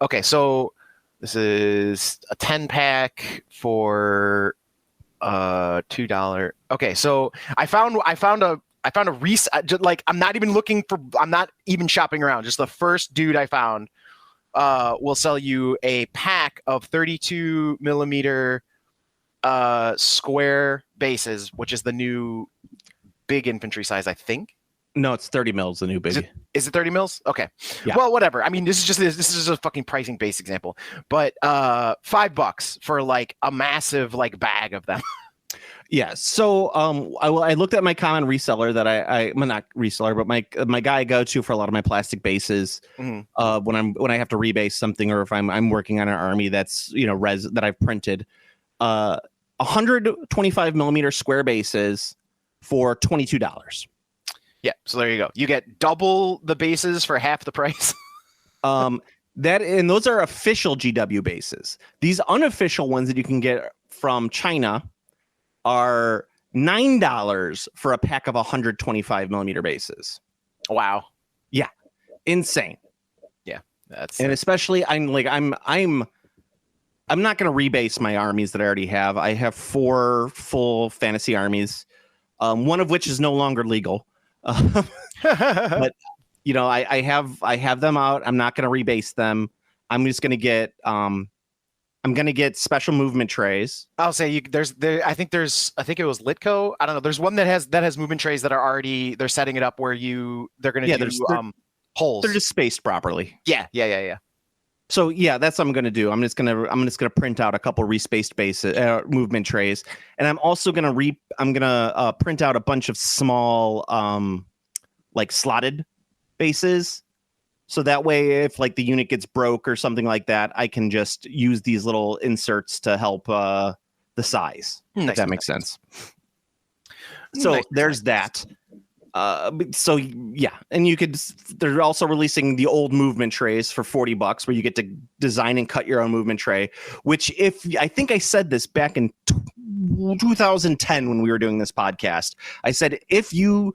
Okay, so this is a 10-pack for $2. Okay, so I found I found I'm not even shopping around. Just the first dude I found will sell you a pack of 32 millimeter square bases, which is the new big infantry size, I think. No, it's 30 mils, the new big. Is it 30 mils? Okay. Yeah. Well, whatever. I mean, this is a fucking pricing base example, but $5 for like a massive like bag of them. Yeah. So I looked at my common reseller that I'm not reseller, but my guy I go to for a lot of my plastic bases when I have to rebase something, or if I'm working on an army that's res that I've printed, 125 millimeter square bases for $22. Yeah, so there you go. You get double the bases for half the price. And those are official GW bases. These unofficial ones that you can get from China are $9 for a pack of 125 millimeter bases. Wow. Yeah, insane. Yeah, and especially I'm not going to rebase my armies that I already have. I have 4 full fantasy armies, one of which is no longer legal. But I have them out. I'm not going to rebase them. I'm just going to get special movement trays. I'll say I think it was Litco. I don't know. There's one that has movement trays that are already, they're setting it up where they're going to do holes. They're just spaced properly. Yeah. So yeah, that's what I'm going to do. I'm just going to print out a couple respaced bases, movement trays, and I'm also going to print out a bunch of small like slotted bases, so that way if like the unit gets broke or something like that, I can just use these little inserts to help the size. If that makes sense. So there's that. So yeah, and they're also releasing the old movement trays for $40 where you get to design and cut your own movement tray, which I think I said this back in 2010 when we were doing this podcast. I said, if you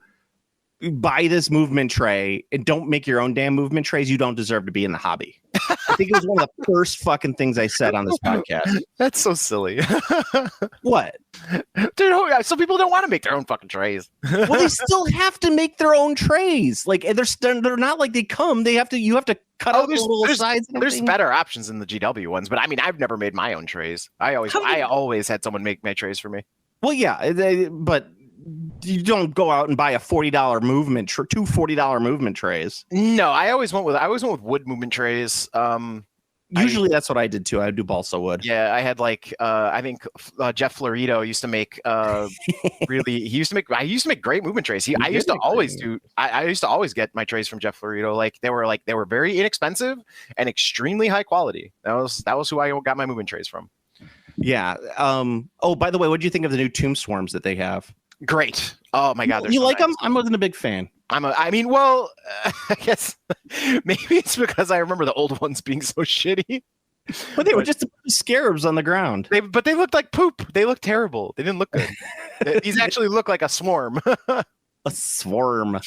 buy this movement tray and don't make your own damn movement trays, you don't deserve to be in the hobby. I think it was one of the first fucking things I said on this podcast. That's so silly. What? Dude, some people don't want to make their own fucking trays. Well, they still have to make their own trays. Like they're not like they come. You have to cut out the little sides. There's better options in the GW ones, but I mean, I've never made my own trays. I always had someone make my trays for me. Well, yeah, but you don't go out and buy a $40 movement, two $40 movement trays. No, I always went with wood movement trays. Usually that's what I did too. I would do balsa wood. Yeah, I had like I think Jeff Florito used to make I used to make great movement trays. I used to always get my trays from Jeff Florito. Like they were very inexpensive and extremely high quality. That was who I got my movement trays from. Yeah. Oh, by the way, what do you think of the new Tomb Swarms that they have? Great. Oh my God. You like them? I wasn't a big fan. I guess maybe it's because I remember the old ones being so shitty. But they were just scarabs on the ground. But they looked like poop. They looked terrible. They didn't look good. These actually look like a swarm. A swarm.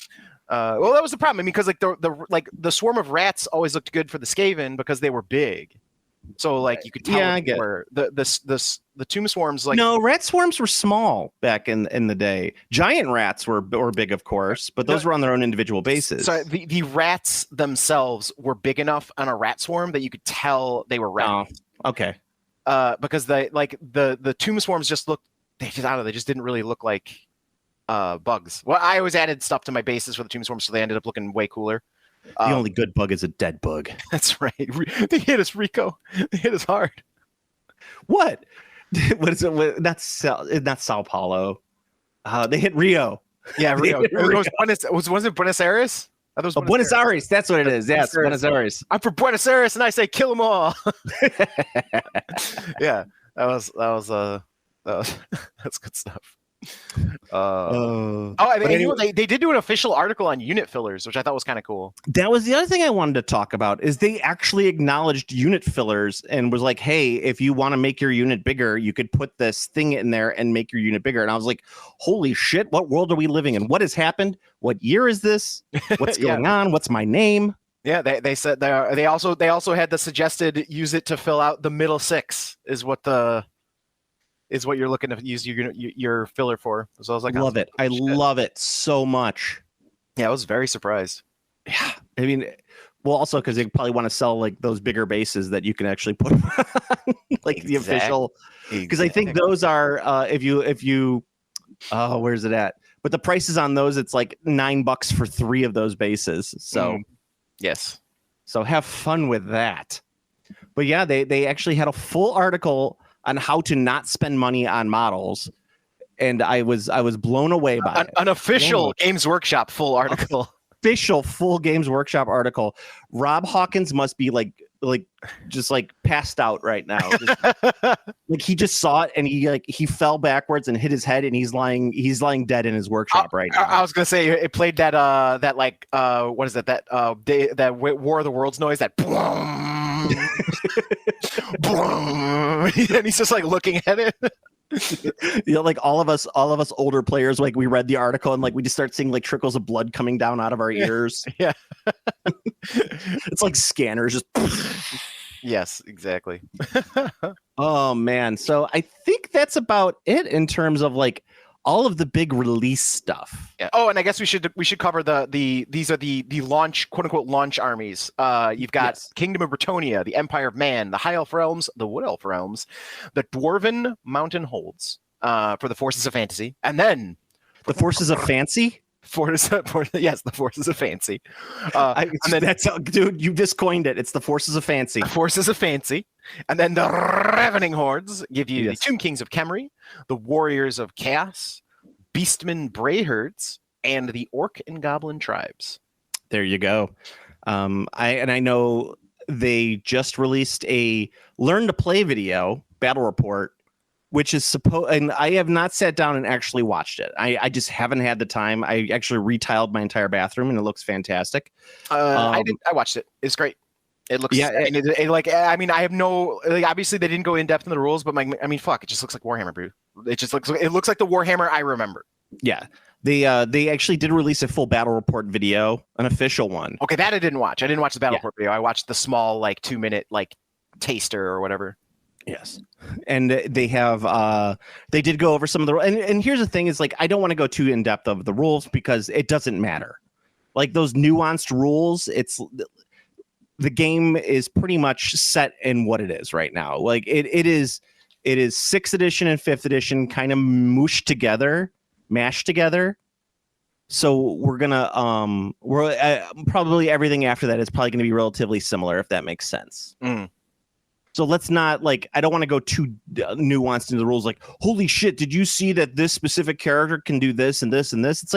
Well, that was the problem. I mean, because the swarm of rats always looked good for the Skaven because they were big. So like you could tell where the tomb swarms no, rat swarms were small back in the day. Giant rats were big, of course, but those were on their own individual bases. So the rats themselves were big enough on a rat swarm that you could tell they were rats. Oh, okay. Because the tomb swarms just they just didn't really look like bugs. Well, I always added stuff to my bases for the tomb swarms, so they ended up looking way cooler. The only good bug is a dead bug. That's right. They hit us, Rico. They hit us hard. What? What is it? That's Sao Paulo. They hit Rio. Yeah, Rio. Was it Buenos Aires? Buenos Aires. That's what it is. Yes, Buenos Aires. I'm from Buenos Aires, and I say kill them all. Yeah, that's good stuff. They did do an official article on unit fillers, which I thought was kind of cool. That was the other thing I wanted to talk about. Is they actually acknowledged unit fillers and was like, hey, if you want to make your unit bigger, you could put this thing in there and make your unit bigger. And I was like, holy shit, what world are we living in? What has happened? What year is this? What's going on? What's my name? Yeah, they said they also had the suggested use it to fill out the middle six is what the is what you're looking to use your filler for, as well as like Love it. I love it so much. Yeah, I was very surprised. Yeah, I mean, well, also because they probably want to sell like those bigger bases that you can actually put like the official. Because I think those are if you where's it at? But the prices on those, it's like $9 for 3 of those bases. So yes, so have fun with that. But yeah, they actually had a full article on how to not spend money on models, and I was blown away by it. An official Games Workshop full article. Official full Games Workshop article. Rob Hawkins must be like just like passed out right now. Like he just saw it and he fell backwards and hit his head and he's lying dead in his workshop right now. I was gonna say it played that what is it that War of the Worlds noise, that boom, boom, and he's just like looking at it. You know, like all of us older players, like we read the article and like we just start seeing like trickles of blood coming down out of our ears. Yeah. It's like scanners just yes, exactly. Oh man, so I think that's about it in terms of like all of the big release stuff. Yeah. Oh, and I guess we should cover these are the launch, quote unquote, launch armies. You've got Kingdom of Bretonnia, the Empire of Man, the High Elf Realms, the Wood Elf Realms, the Dwarven Mountain Holds for the Forces of Fantasy, and then the Forces of Fancy. Yes, the Forces of Fancy. And then that's dude, you just coined it. It's the Forces of Fancy. Forces of Fancy, and then the Ravening Hordes give you the Tomb Kings of Khemri, the Warriors of Chaos, Beastmen Brayherds, and the Orc and Goblin tribes. There you go. I know they just released a learn to play video battle report, which is and I have not sat down and actually watched it. I just haven't had the time. I actually retiled my entire bathroom and it looks fantastic. I watched it. It's great. It looks, I mean, I have no, obviously they didn't go in depth in the rules, but fuck, it just looks like Warhammer, bro. It looks like the Warhammer I remember. Yeah. They actually did release a full battle report video, an official one. Okay, that I didn't watch. I didn't watch the battle report video. I watched the small 2-minute taster or whatever. Yes. And they have they did go over some of the and here's the thing is I don't want to go too in depth of the rules because it doesn't matter. Like those nuanced rules, the game is pretty much set in what it is right now. Like it is 6th edition and 5th edition kind of mashed together. So we're gonna probably everything after that is probably going to be relatively similar, if that makes sense. So let's not I don't want to go too nuanced into the rules. Like, holy shit, did you see that this specific character can do this and this and this? It's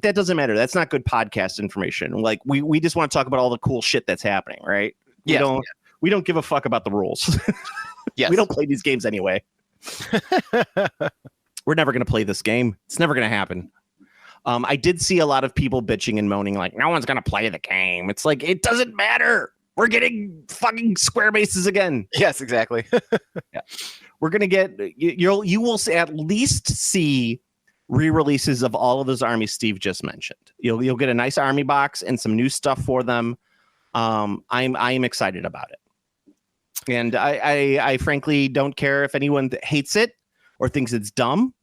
that doesn't matter. That's not good podcast information. Like we just want to talk about all the cool shit that's happening, right? We don't give a fuck about the rules. Yes. We don't play these games anyway. We're never going to play this game. It's never going to happen. I did see a lot of people bitching and moaning no one's going to play the game. It's it doesn't matter. We're getting fucking square bases again. Yes, exactly. Yeah. We're going to get, you will at least see re-releases of all of those armies Steve just mentioned. You'll get a nice army box and some new stuff for them. I'm excited about it. And I frankly don't care if anyone hates it or thinks it's dumb.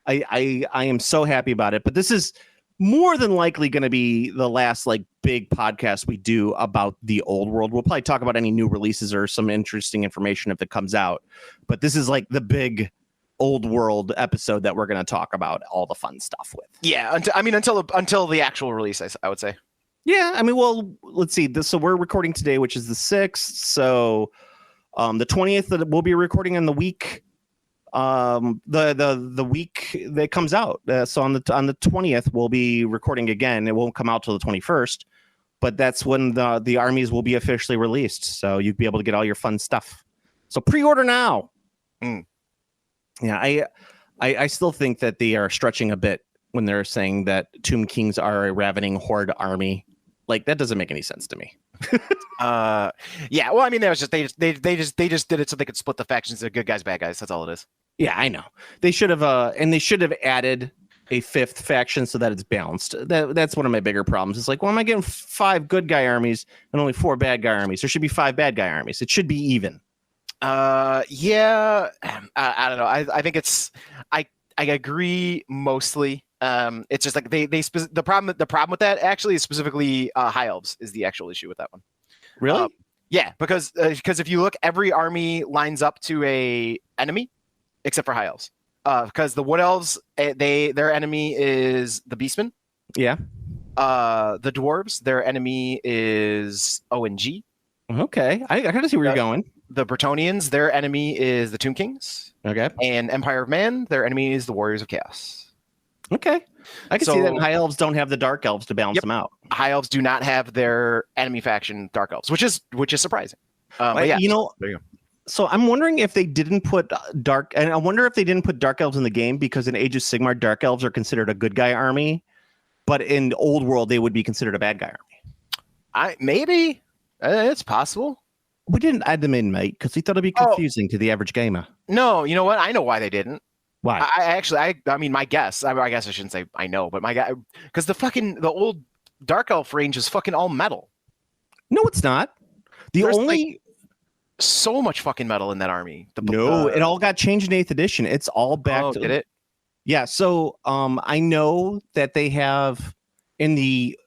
I am so happy about it. But this is more than likely going to be the last big podcast we do about the old world. We'll probably talk about any new releases or some interesting information if it comes out. But this is the big old world episode that we're going to talk about all the fun stuff with. Yeah, until the actual release, I would say. Yeah, I mean, well, let's see. So we're recording today, which is the 6th. So the 20th, we'll be recording in the week. The week that comes out. So on the 20th, we'll be recording again. It won't come out till the 21st, but that's when the armies will be officially released. So you'll be able to get all your fun stuff. So pre-order now. Yeah, I still think that they are stretching a bit when they're saying that Tomb Kings are a ravening horde army. That doesn't make any sense to me. Yeah. Well, I mean, they just did it so they could split the factions into good guys, bad guys. That's all it is. Yeah, I know. They should have added a 5th faction so that it's balanced. That's one of my bigger problems. It's am I getting 5 good guy armies and only 4 bad guy armies? There should be 5 bad guy armies. It should be even. Yeah, I don't know. I think it's I agree mostly. It's just like the problem with that actually is specifically high elves is the actual issue with that one. Really? Yeah, because if you look, every army lines up to a enemy except for high elves. Because the wood elves, their enemy is the beastmen. Yeah. The dwarves, their enemy is ONG. Okay. I kind of see where you're going. The Bretonnians, their enemy is the Tomb Kings. Okay. And Empire of Man, their enemy is the Warriors of Chaos. Okay. I can see that high elves don't have the dark elves to balance them out. High elves do not have their enemy faction dark elves, which is surprising. But yeah, there you go. So I'm wondering if they didn't put dark, and I wonder if they didn't put dark elves in the game because in Age of Sigmar, dark elves are considered a good guy army, but in Old World they would be considered a bad guy army. Maybe it's possible. We didn't add them in, mate, because we thought it'd be confusing to the average gamer. No, you know what? I know why they didn't. Why? I mean, my guess. I guess I shouldn't say I know, but my guy, because the old dark elf range is fucking all metal. No, it's not. There's so much fucking metal in that army. It all got changed in 8th edition. It's all back to did it? Yeah, so I know that they have in the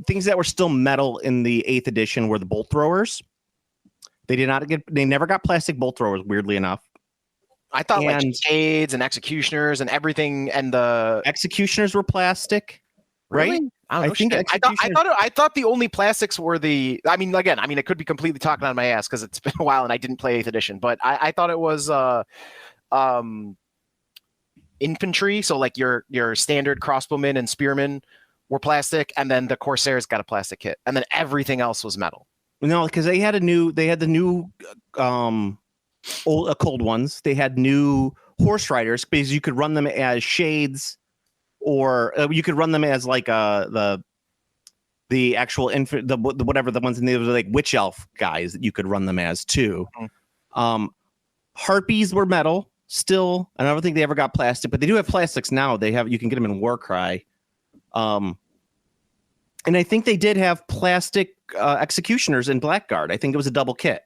things that were still metal in the 8th edition were the bolt throwers. They never got plastic bolt throwers, weirdly enough. I thought like shades and executioners and everything, and the executioners were plastic, right? Really? I thought the only plastics were the. I mean, it could be completely talking out of my ass because it's been a while and I didn't play 8th edition, but I thought it was infantry. So like your standard crossbowmen and spearmen were plastic, and then the Corsairs got a plastic kit, and then everything else was metal. No, because they had the new cold ones. They had new horse riders because you could run them as shades, or you could run them as like the actual whatever the ones in there were like witch elf guys that you could run them as too. Mm-hmm. Harpies were metal still. I don't think they ever got plastic, but they do have plastics now. You can get them in Warcry. And I think they did have plastic executioners in Blackguard. I think it was a double kit.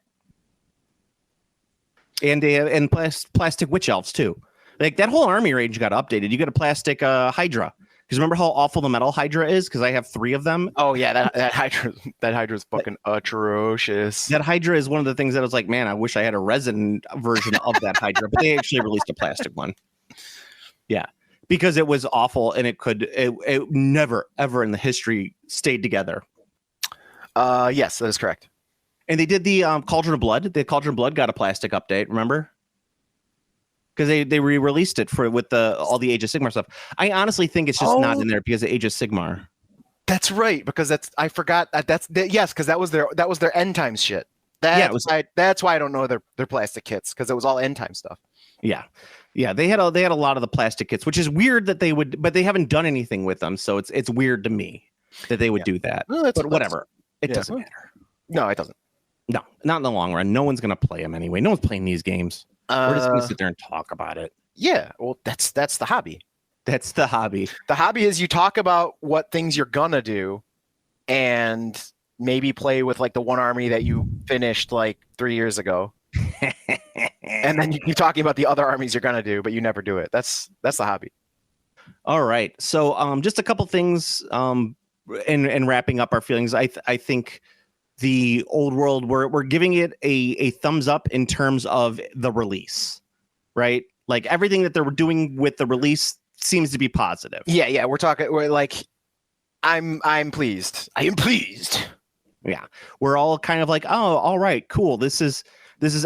And they have plastic witch elves too. Like that whole army range got updated. You got a plastic Hydra. Because remember how awful the metal Hydra is? Because I have 3 of them. Oh yeah, that Hydra is fucking atrocious. That Hydra is one of the things that I was like, man, I wish I had a resin version of that Hydra, but they actually released a plastic one. Yeah, because it was awful and it never ever in the history stayed together. Yes, that is correct. And they did the Cauldron of Blood. The Cauldron of Blood got a plastic update. Remember? Because they re-released it with all the Age of Sigmar stuff. I honestly think it's just not in there because of Age of Sigmar. That's right, because I forgot yes, because that was their end times shit. That's why I don't know their plastic kits, because it was all end time stuff. Yeah, they had a lot of the plastic kits, which is weird that they would, but they haven't done anything with them, so it's weird to me that they would do that. Well, but whatever, it doesn't matter. No, it doesn't. No, not in the long run. No one's gonna play them anyway. No one's playing these games. We're just gonna sit there and talk about it. Yeah, well, that's the hobby. That's the hobby. The hobby is you talk about what things you're gonna do, and maybe play with like the one army that you finished like 3 years ago, and then you keep talking about the other armies you're gonna do, but you never do it. That's the hobby. All right. So, just a couple things. In wrapping up our feelings, I think the Old World, we're giving it a thumbs up in terms of the release, right? Like everything that they're doing with the release seems to be positive. Yeah. We're like, I'm pleased. I am pleased. Yeah. We're all kind of like, oh, all right, cool. This is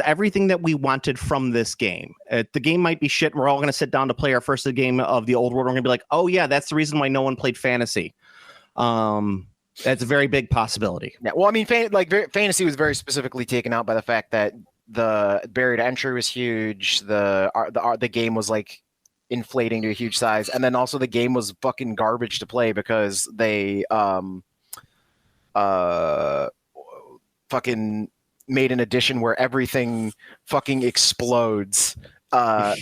everything that we wanted from this game. The game might be shit. We're all going to sit down to play our first game of the Old World. We're going to be like, oh yeah, that's the reason why no one played Fantasy. That's a very big possibility. Yeah. Well, I mean, Fantasy was very specifically taken out by the fact that the barrier to entry was huge. The game was like inflating to a huge size, and then also the game was fucking garbage to play because they fucking made an edition where everything fucking explodes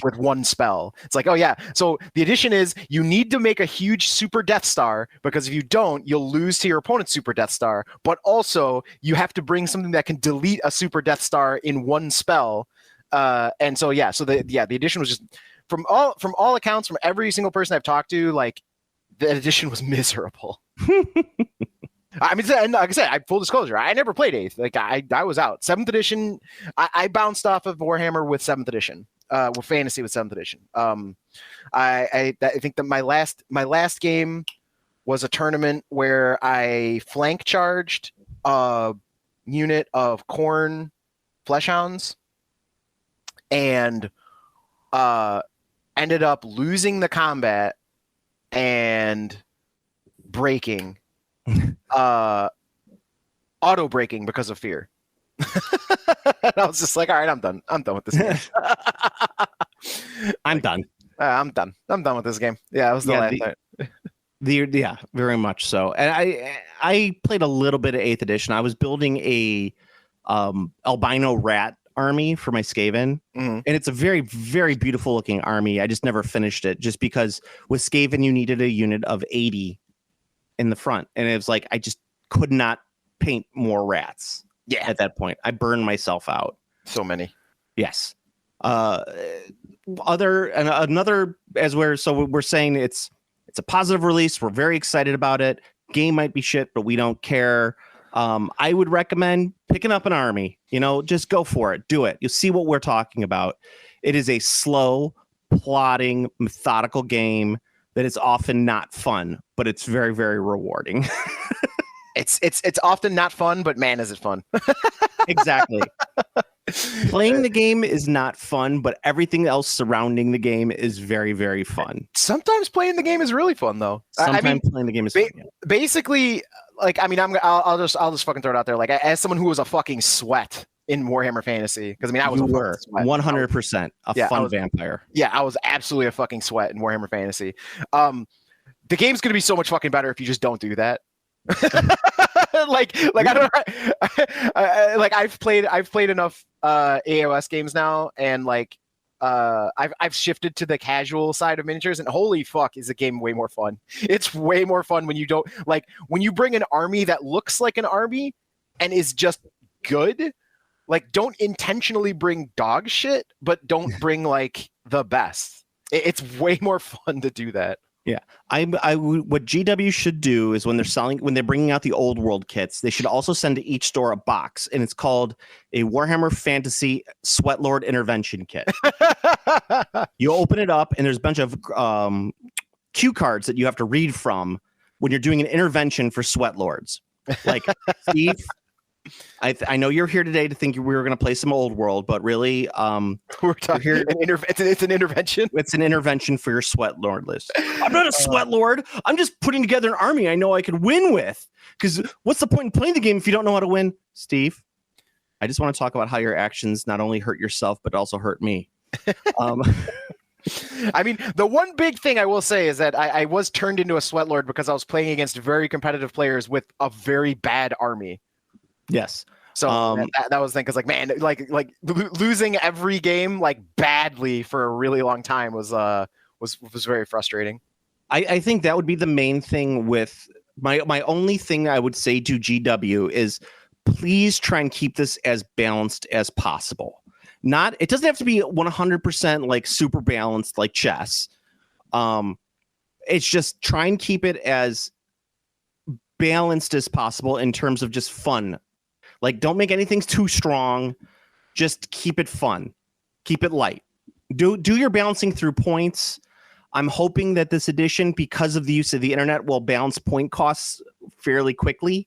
with one spell. It's like, oh yeah. So the addition is you need to make a huge super Death Star, because if you don't, you'll lose to your opponent's super Death Star. But also you have to bring something that can delete a super Death Star in one spell. And so yeah, so the addition was just from all accounts, from every single person I've talked to, like the addition was miserable. I mean, and like I said, full disclosure, I never played 8th. Like I was out. 7th edition, I bounced off of Warhammer with 7th edition. With Fantasy with 7th edition. I think that my last game was a tournament where I flank charged a unit of Khorne Fleshhounds and ended up losing the combat and breaking, auto breaking because of fear. And I was just like, all right, I'm done with this game. I'm done. I'm done with this game. Yeah, it was the last night. Yeah, very much so. And I played a little bit of 8th edition. I was building a albino rat army for my Skaven, and it's a very, very beautiful looking army. I just never finished it, just because with Skaven you needed a unit of 80 in the front, and it was like I just could not paint more rats. Yeah, at that point I burned myself out. So many. Yes. Another, as we're saying, it's a positive release. We're very excited about it. Game might be shit, but we don't care. I would recommend picking up an army. Just go for it. Do it. You'll see what we're talking about. It is a slow, plotting, methodical game that is often not fun, but it's very, very rewarding. It's often not fun, but man, is it fun. Exactly. Playing the game is not fun, but everything else surrounding the game is very, very fun. Sometimes playing the game is really fun, though. Playing the game is fun, yeah. Basically, like, I mean, I'll just fucking throw it out there. Like, as someone who was a fucking sweat in Warhammer Fantasy, because I mean, I was 100% fun vampire. Yeah, I was absolutely a fucking sweat in Warhammer Fantasy. The game's gonna be so much fucking better if you just don't do that. like I don't like I've played enough AOS games now, and like I've shifted to the casual side of miniatures, and holy fuck, is the game way more fun. It's way more fun when you don't, like, when you bring an army that looks like an army and is just good. Like, don't intentionally bring dog shit, but don't bring like the best. It's way more fun to do that. Yeah, what GW should do is when they're bringing out the old world kits, they should also send to each store a box, and it's called a Warhammer Fantasy Sweatlord Intervention Kit. You open it up, and there's a bunch of cue cards that you have to read from when you're doing an intervention for Sweatlords. Like, Steve, I know you're here today to think we were going to play some old world, but really, we're talking here. It's an intervention. It's an intervention for your sweat lord list. I'm not a sweat lord. I'm just putting together an army I know I could win with. Because what's the point in playing the game if you don't know how to win, Steve? I just want to talk about how your actions not only hurt yourself but also hurt me. I mean, the one big thing I will say is that I was turned into a sweat lord because I was playing against very competitive players with a very bad army. Yes. So that was the thing, because like, man, like losing every game like badly for a really long time was very frustrating. I think that would be the main thing with my only thing I would say to GW is please try and keep this as balanced as possible. It doesn't have to be 100% like super balanced like chess. It's just try and keep it as balanced as possible in terms of just fun. Like, don't make anything too strong. Just keep it fun. Keep it light. Do your balancing through points. I'm hoping that this edition, because of the use of the internet, will balance point costs fairly quickly.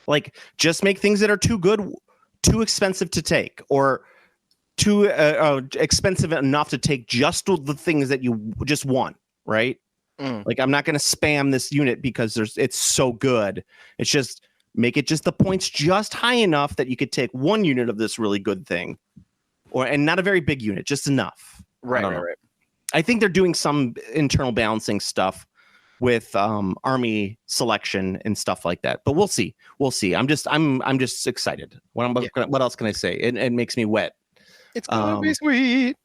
Like, just make things that are too good, too expensive to take, or too expensive enough to take just the things that you just want, right? Like, I'm not going to spam this unit because it's so good. It's just... make it just the points just high enough that you could take one unit of this really good thing, and not a very big unit, just enough. Right. I think they're doing some internal balancing stuff with army selection and stuff like that, but we'll see. I'm just excited. What else can I say? It makes me wet. It's gonna be sweet.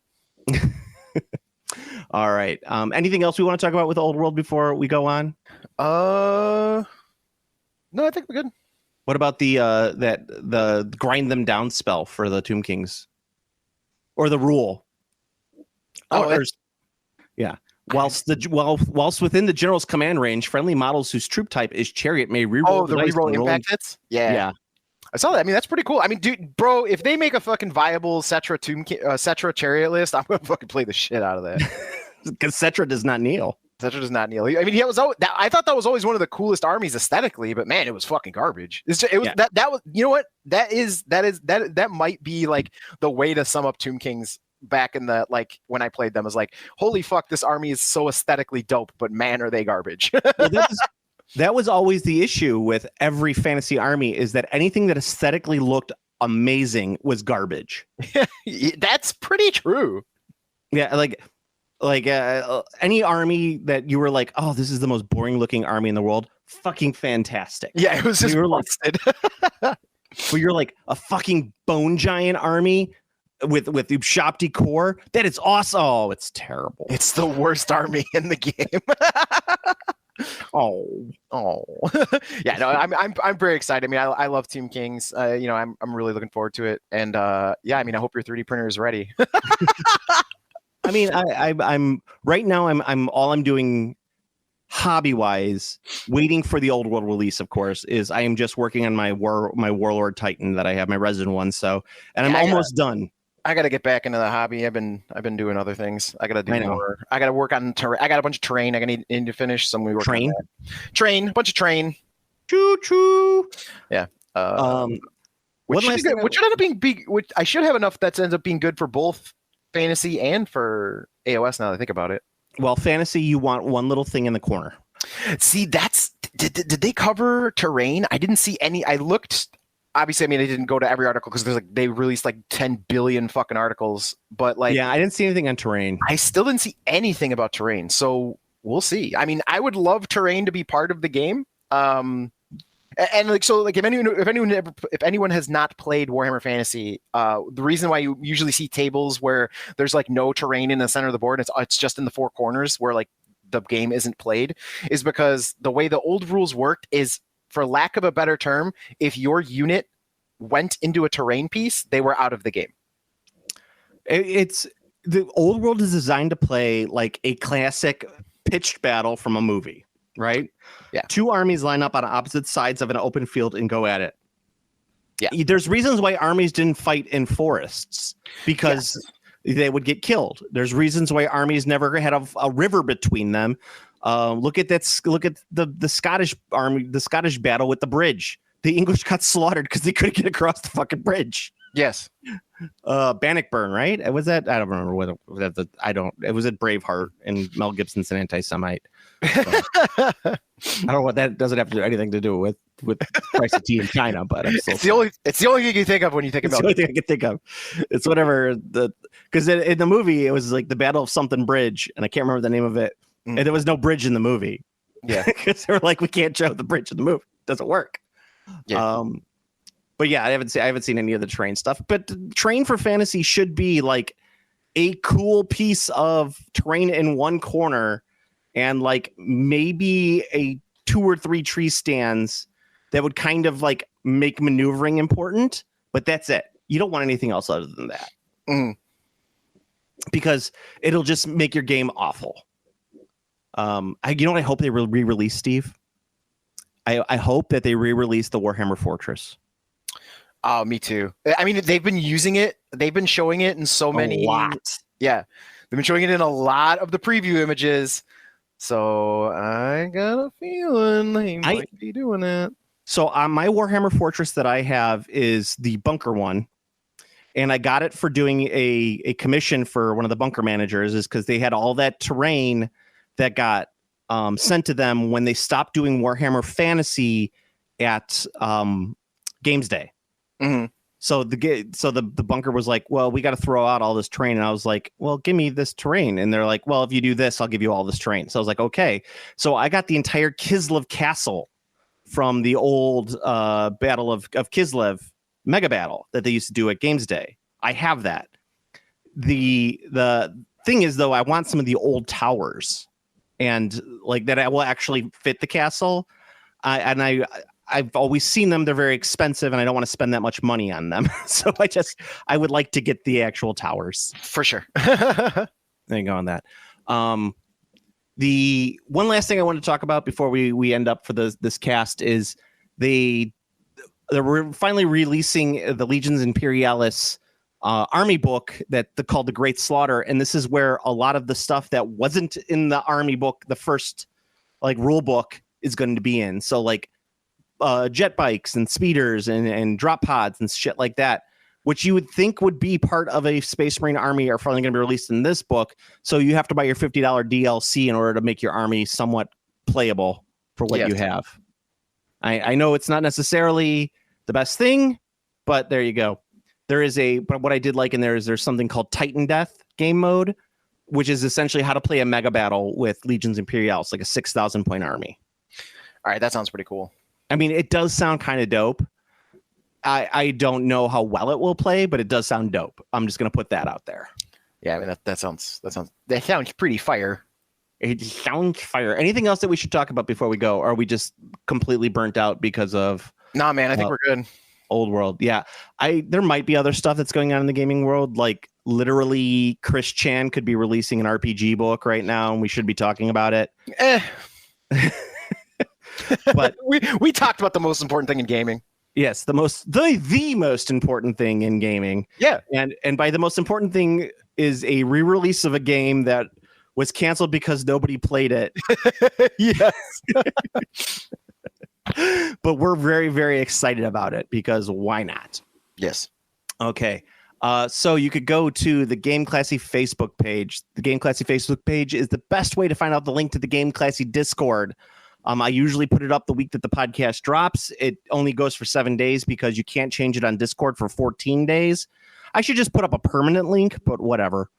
All right. Anything else we want to talk about with Old World before we go on? No, I think we're good. What about the grind them down spell for the Tomb Kings, or the rule? Yeah. Whilst within the general's command range, friendly models whose troop type is chariot may reroll the dice reroll when impact hits. Yeah. I saw that. I mean, that's pretty cool. I mean, dude, bro, if they make a fucking viable Cetra chariot list, I'm gonna fucking play the shit out of that. Because Cetra does not kneel. Cetra does not kneel. I mean, I thought that was always one of the coolest armies aesthetically, but man, it was fucking garbage. That was, you know what? That might be like the way to sum up Tomb Kings back in the, like, when I played them, is like, holy fuck, this army is so aesthetically dope, but man, are they garbage. That was always the issue with every fantasy army, is that anything that aesthetically looked amazing was garbage. That's pretty true. Yeah, like any army that you were like, oh, this is the most boring looking army in the world, fucking fantastic. Yeah, it was just busted. Where you're like a fucking bone giant army with shop decor, that is awesome. Oh, it's terrible. It's the worst army in the game. Oh, yeah. No, I'm very excited. I mean, I love Tomb Kings. I'm really looking forward to it. And yeah, I mean, I hope your 3D printer is ready. I mean, I'm right now. I'm doing hobby wise, waiting for the Old World release. Of course, is I am just working on my Warlord Titan that I have, my resident one. So, and I'm almost done. I got to get back into the hobby. I've been doing other things. I got to do more. I got to work on terrain. I got a bunch of terrain I need to finish. So I'm going to work on that. A bunch of terrain. Choo. Yeah. Which should end up being big. Which I should have enough that ends up being good for both fantasy and for AOS. Now that I think about it. Well, fantasy, you want one little thing in the corner. See, did they cover terrain? I didn't see any. I looked. Obviously, I mean, I didn't go to every article because they released like 10 billion fucking articles. But like, yeah, I didn't see anything on terrain. I still didn't see anything about terrain. So we'll see. I mean, I would love terrain to be part of the game. And like, so like, if anyone has not played Warhammer Fantasy, the reason why you usually see tables where there's like no terrain in the center of the board, it's just in the four corners where like the game isn't played, is because the way the old rules worked is, for lack of a better term, if your unit went into a terrain piece, they were out of the game. It's the Old World is designed to play like a classic pitched battle from a movie, right? Yeah. Two armies line up on opposite sides of an open field and go at it. Yeah. There's reasons why armies didn't fight in forests, because they would get killed. There's reasons why armies never had a river between them. Look at that. Look at the Scottish army, the Scottish battle with the bridge. The English got slaughtered because they couldn't get across the fucking bridge. Yes. Bannockburn, right? Was that? I don't remember whether that. It was at Braveheart, and Mel Gibson's an anti-Semite. So, I don't know what that doesn't have to do anything to do with price of tea in China, but it's the only thing you think of when you think about. It's the only thing I can think of. It's whatever because in the movie it was like the Battle of something Bridge, and I can't remember the name of it. And there was no bridge in the movie. Yeah. Because they were like, we can't show the bridge in the movie. It doesn't work. Yeah. But yeah, I haven't seen any of the terrain stuff. But terrain for fantasy should be like a cool piece of terrain in one corner, and like maybe a 2 or 3 tree stands that would kind of like make maneuvering important. But that's it. You don't want anything else other than that. Because it'll just make your game awful. You know what I hope they re-release, Steve? I hope that they re-release the Warhammer Fortress. Oh, me too. I mean, they've been using it. They've been showing it in so many. A lot. Yeah, they've been showing it in a lot of the preview images. So I got a feeling they might be doing it. So my Warhammer Fortress that I have is the bunker one. And I got it for doing a commission for one of the bunker managers, is because they had all that terrain that got sent to them when they stopped doing Warhammer Fantasy at Games Day. Mm-hmm. So the bunker was like, well, we got to throw out all this terrain. And I was like, well, give me this terrain. And they're like, well, if you do this, I'll give you all this terrain. So I was like, okay. So I got the entire Kislev Castle from the old Battle of Kislev mega battle that they used to do at Games Day. I have that. the thing is, though, I want some of the old towers, and like that I will actually fit the castle. I've always seen them. They're very expensive, and I don't want to spend that much money on them. So I would like to get the actual towers. For sure. There you go on that. The one last thing I want to talk about before we end up for this cast is they're finally releasing the Legions Imperialis army book called The Great Slaughter, and this is where a lot of the stuff that wasn't in the army book, the first like rule book, is going to be in. So like jet bikes and speeders and drop pods and shit like that, which you would think would be part of a Space Marine army, are finally going to be released in this book. So you have to buy your $50 DLC in order to make your army somewhat playable for what you have. I know it's not necessarily the best thing, but there you go. But what I did like in there is there's something called Titan Death game mode, which is essentially how to play a mega battle with Legions Imperialis, like a 6,000 point army. All right, that sounds pretty cool. I mean, it does sound kind of dope. I don't know how well it will play, but it does sound dope. I'm just going to put that out there. Yeah, I mean that sounds pretty fire. It sounds fire. Anything else that we should talk about before we go? Or are we just completely burnt out because of? Nah, man, I think we're good. Old world. Yeah. There might be other stuff that's going on in the gaming world. Like literally Chris Chan could be releasing an RPG book right now, and we should be talking about it. But we talked about the most important thing in gaming. Yes, the most important thing in gaming. Yeah. And by the most important thing is a re-release of a game that was canceled because nobody played it. Yes. But we're very, very excited about it because why not? Yes. Okay. So you could go to the Game Classy Facebook page. The Game Classy Facebook page is the best way to find out the link to the Game Classy Discord. I usually put it up the week that the podcast drops. It only goes for 7 days because you can't change it on Discord for 14 days. I should just put up a permanent link, but whatever.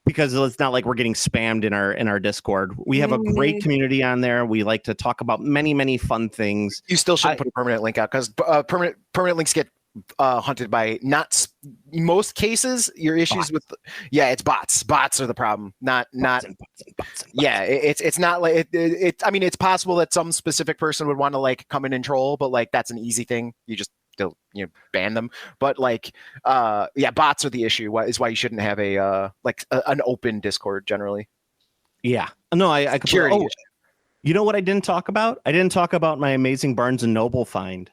Because it's not like we're getting spammed in our Discord. We have a great community on there. We like to talk about many, many fun things. You still shouldn't put a permanent link out because permanent links get hunted by most cases. Your issues with it's bots. Bots are the problem. Not bots. Yeah, it's not like it. I mean, it's possible that some specific person would want to like come in and troll, but like that's an easy thing. You just ban them. But like bots are the issue. Is why you shouldn't have an open Discord generally. Yeah. No, I completely. You know what I didn't talk about? I didn't talk about my amazing Barnes and Noble find.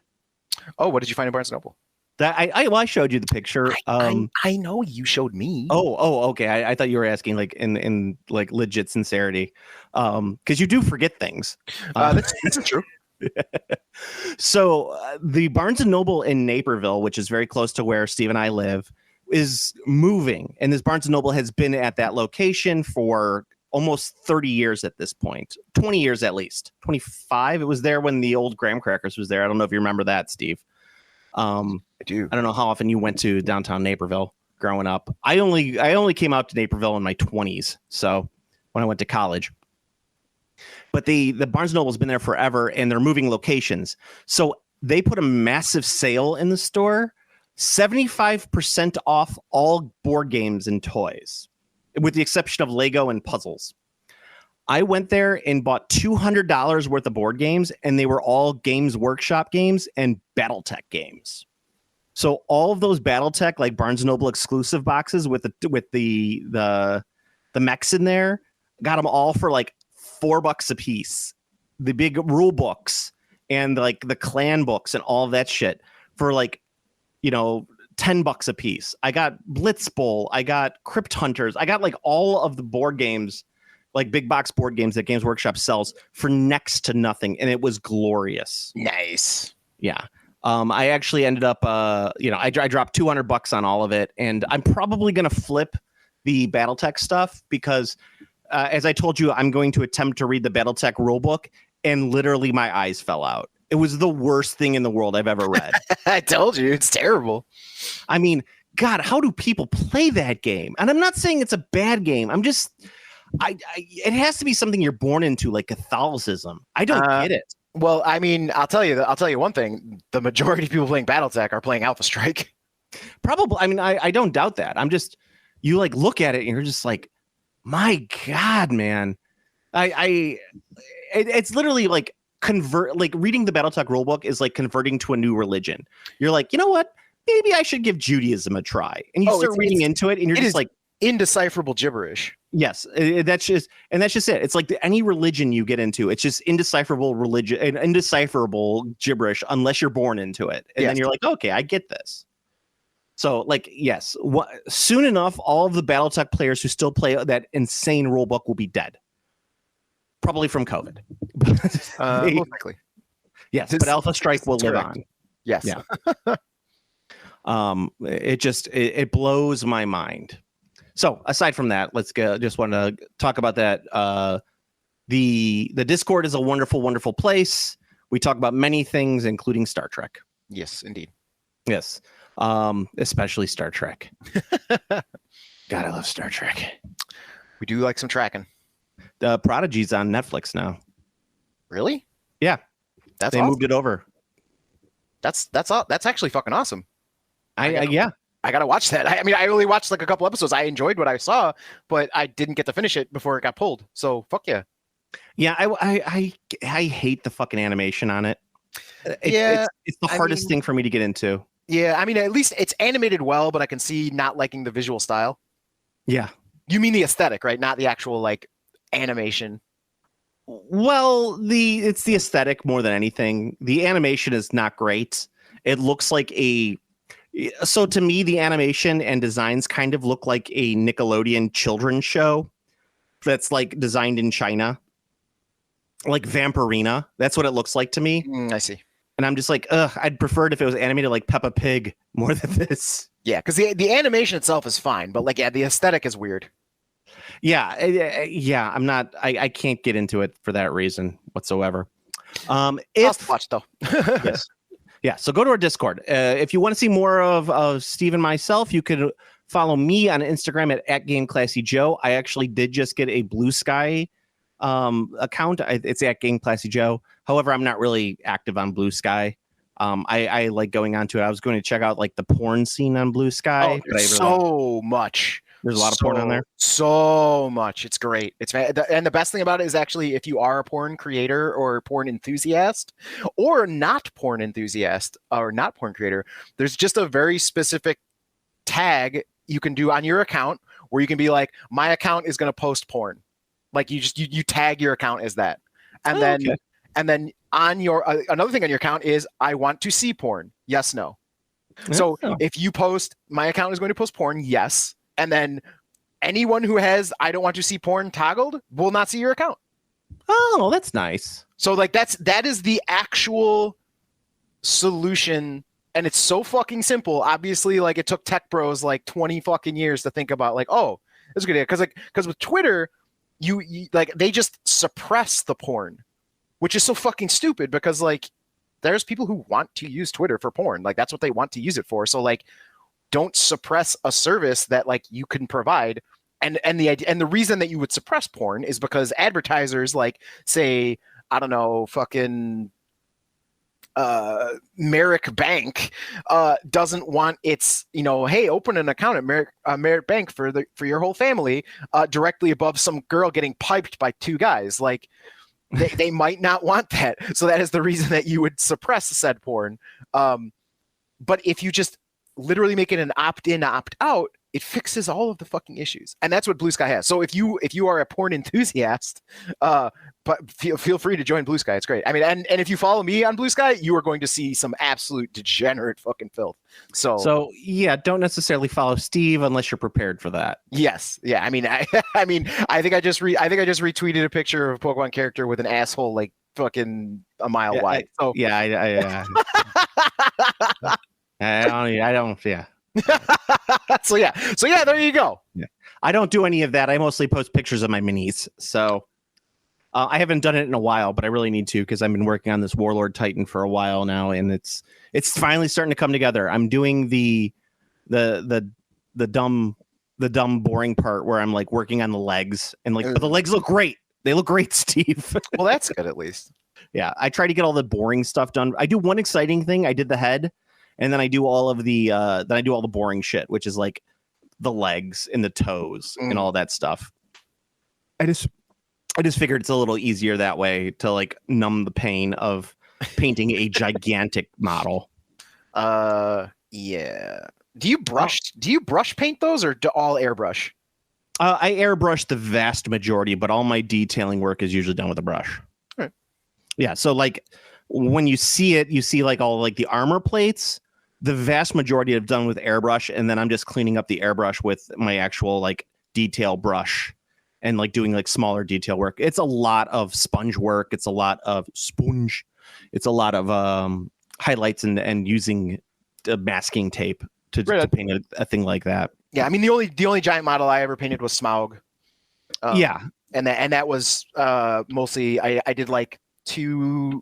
Oh, what did you find in Barnes and Noble? That I showed you the picture. I know you showed me. Oh, okay. I thought you were asking like in like legit sincerity, because you do forget things. That's true. So the Barnes and Noble in Naperville, which is very close to where Steve and I live, is moving, and this Barnes and Noble has been at that location for almost 30 years at this point, 20 years at least, 25. It was there when the old Graham Crackers was there. I don't know if you remember that, Steve. I do. I don't know how often you went to downtown Naperville growing up. I only came out to Naperville in my 20s, so when I went to college. But the Barnes & Noble's been there forever, and they're moving locations. So they put a massive sale in the store, 75% off all board games and toys, with the exception of Lego and puzzles. I went there and bought $200 worth of board games, and they were all Games Workshop games and BattleTech games. So all of those BattleTech, like Barnes & Noble exclusive boxes with the mechs in there, got them all for like $4 a piece. The big rule books and like the clan books and all of that shit for like, $10 a piece. I got Blitz Bowl. I got Crypt Hunters. I got like all of the board games, like big box board games that Games Workshop sells for next to nothing. And it was glorious. Nice. Yeah. I actually ended up, I dropped $200 on all of it. And I'm probably going to flip the BattleTech stuff because as I told you, I'm going to attempt to read the BattleTech rulebook, and literally my eyes fell out. It was the worst thing in the world I've ever read. I told you, it's terrible. I mean, God, how do people play that game? And I'm not saying it's a bad game. I'm just, it has to be something you're born into, like Catholicism. I don't get it. Well, I mean, I'll tell you one thing. The majority of people playing BattleTech are playing Alpha Strike. Probably. I mean, I don't doubt that. I'm just, you like look at it and you're just like, my God, man. It's literally like reading the BattleTech rulebook is like converting to a new religion. You're like, you know what? Maybe I should give Judaism a try. And you start reading into it and you're just like indecipherable gibberish. Yes, that's just it. It's like any religion you get into, it's just indecipherable religion and indecipherable gibberish unless you're born into it. And then you're like, okay, I get this. So, like, yes, soon enough, all of the BattleTech players who still play that insane rulebook will be dead. Probably from COVID. Most likely. Yes, but Alpha Strike will live on. Yes. Yeah. It blows my mind. So aside from that, let's go. Just want to talk about that. The Discord is a wonderful, wonderful place. We talk about many things, including Star Trek. Yes, indeed. Yes. Especially Star Trek. God, I love Star Trek. We do like some tracking. The Prodigy's on Netflix now. Really? Yeah. They awesome. Moved it over. That's actually fucking awesome. Yeah. I gotta watch that. I mean, I only watched like a couple episodes. I enjoyed what I saw, but I didn't get to finish it before it got pulled. So fuck yeah. Yeah, I hate the fucking animation on it. It's the hardest thing for me to get into. Yeah, I mean, at least it's animated well, but I can see not liking the visual style. Yeah. You mean the aesthetic, right? Not the actual like animation. Well, it's the aesthetic more than anything. The animation is not great. It looks like so to me, the animation and designs kind of look like a Nickelodeon children's show that's like designed in China. Like Vampirina. That's what it looks like to me. I see. And I'm just like, I'd prefer it if it was animated like Peppa Pig more than this. Yeah, because the animation itself is fine, but like, yeah, the aesthetic is weird. Yeah, I'm not. I can't get into it for that reason whatsoever. I'll watch though. Yes. Yeah, so go to our Discord. If you want to see more of Steve and myself, you could follow me on Instagram at GameClassyJoe. I actually did just get a Blue Sky account. It's at GameClassyJoe. However, I'm not really active on Blue Sky. I like going onto it. I was going to check out like the porn scene on Blue Sky. There's much. There's a lot of porn on there. So much. It's great. And the best thing about it is actually if you are a porn creator or porn enthusiast or not porn enthusiast or not porn creator, there's just a very specific tag you can do on your account where you can be like, my account is going to post porn. Like you tag your account as that. And then on your another thing on your account is I want to see porn. Yes, no. So if you post my account is going to post porn, yes. And then anyone who has I don't want to see porn toggled will not see your account. Oh, that's nice. So like that is the actual solution, and it's so fucking simple. Obviously, like it took tech bros like 20 fucking years to think about like, oh, that's a good idea. Because with Twitter, you like they just suppress the porn, which is so fucking stupid because like there's people who want to use Twitter for porn. Like that's what they want to use it for. So like don't suppress a service that like you can provide. And the idea and the reason that you would suppress porn is because advertisers like say, I don't know, fucking Merrick Bank doesn't want its, hey, open an account at Merrick Bank for your whole family directly above some girl getting piped by two guys. Like they might not want that. So that is the reason that you would suppress said porn. But if you just literally make it an opt-in, opt-out, it fixes all of the fucking issues. And that's what Blue Sky has. So if you are a porn enthusiast, but feel free to join Blue Sky. It's great. I mean, and if you follow me on Blue Sky, you are going to see some absolute degenerate fucking filth. So yeah, don't necessarily follow Steve unless you're prepared for that. Yes. Yeah. I mean, I think I just retweeted a picture of a Pokemon character with an asshole like fucking a mile wide. I don't. Yeah. So yeah, there you go. Yeah. I don't do any of that. I mostly post pictures of my minis. So I haven't done it in a while, but I really need to because I've been working on this Warlord Titan for a while now, and it's finally starting to come together. I'm doing the dumb boring part where I'm like working on the legs and like, but the legs look great. They look great, Steve. Well, that's good at least. Yeah, I try to get all the boring stuff done. I do one exciting thing. I did the head. And then I do all of the boring shit, which is like the legs and the toes Mm. and all that stuff. I just figured it's a little easier that way to like numb the pain of painting a gigantic model. Yeah. Do you brush paint those or do all airbrush? I airbrush the vast majority, but all my detailing work is usually done with a brush. Right. Yeah, so like when you see it, you see like all like the armor plates. The vast majority I've done with airbrush, and then I'm just cleaning up the airbrush with my actual like detail brush and like doing like smaller detail work. It's a lot of sponge work. It's a lot of sponge. It's a lot of highlights and using masking tape to paint a thing like that. Yeah, I mean the only giant model I ever painted was Smaug. Yeah, and that was mostly I did like two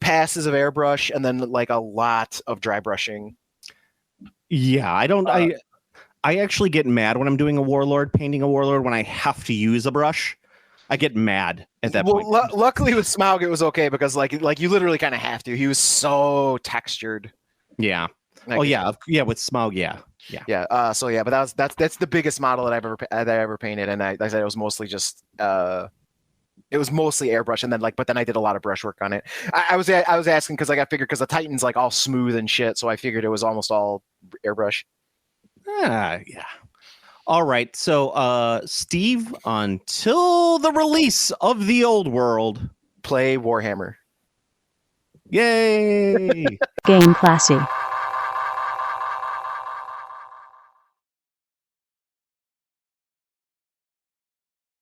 passes of airbrush and then like a lot of dry brushing. Yeah, I actually get mad when I'm doing a warlord, painting a warlord, when I have to use a brush. I get mad at that point. Luckily with Smaug it was okay because like you literally kind of have to. He was so textured. Yeah. Like, oh yeah, with Smaug, yeah. So yeah, but that's the biggest model that I ever painted, and I said it was mostly just it was mostly airbrush, and then but then I did a lot of brushwork on it. I was asking because I figured because the Titan's like all smooth and shit, so I figured it was almost all airbrush. Yeah. All right, so Steve, until the release of the old world, Play Warhammer. yay! Game Classy.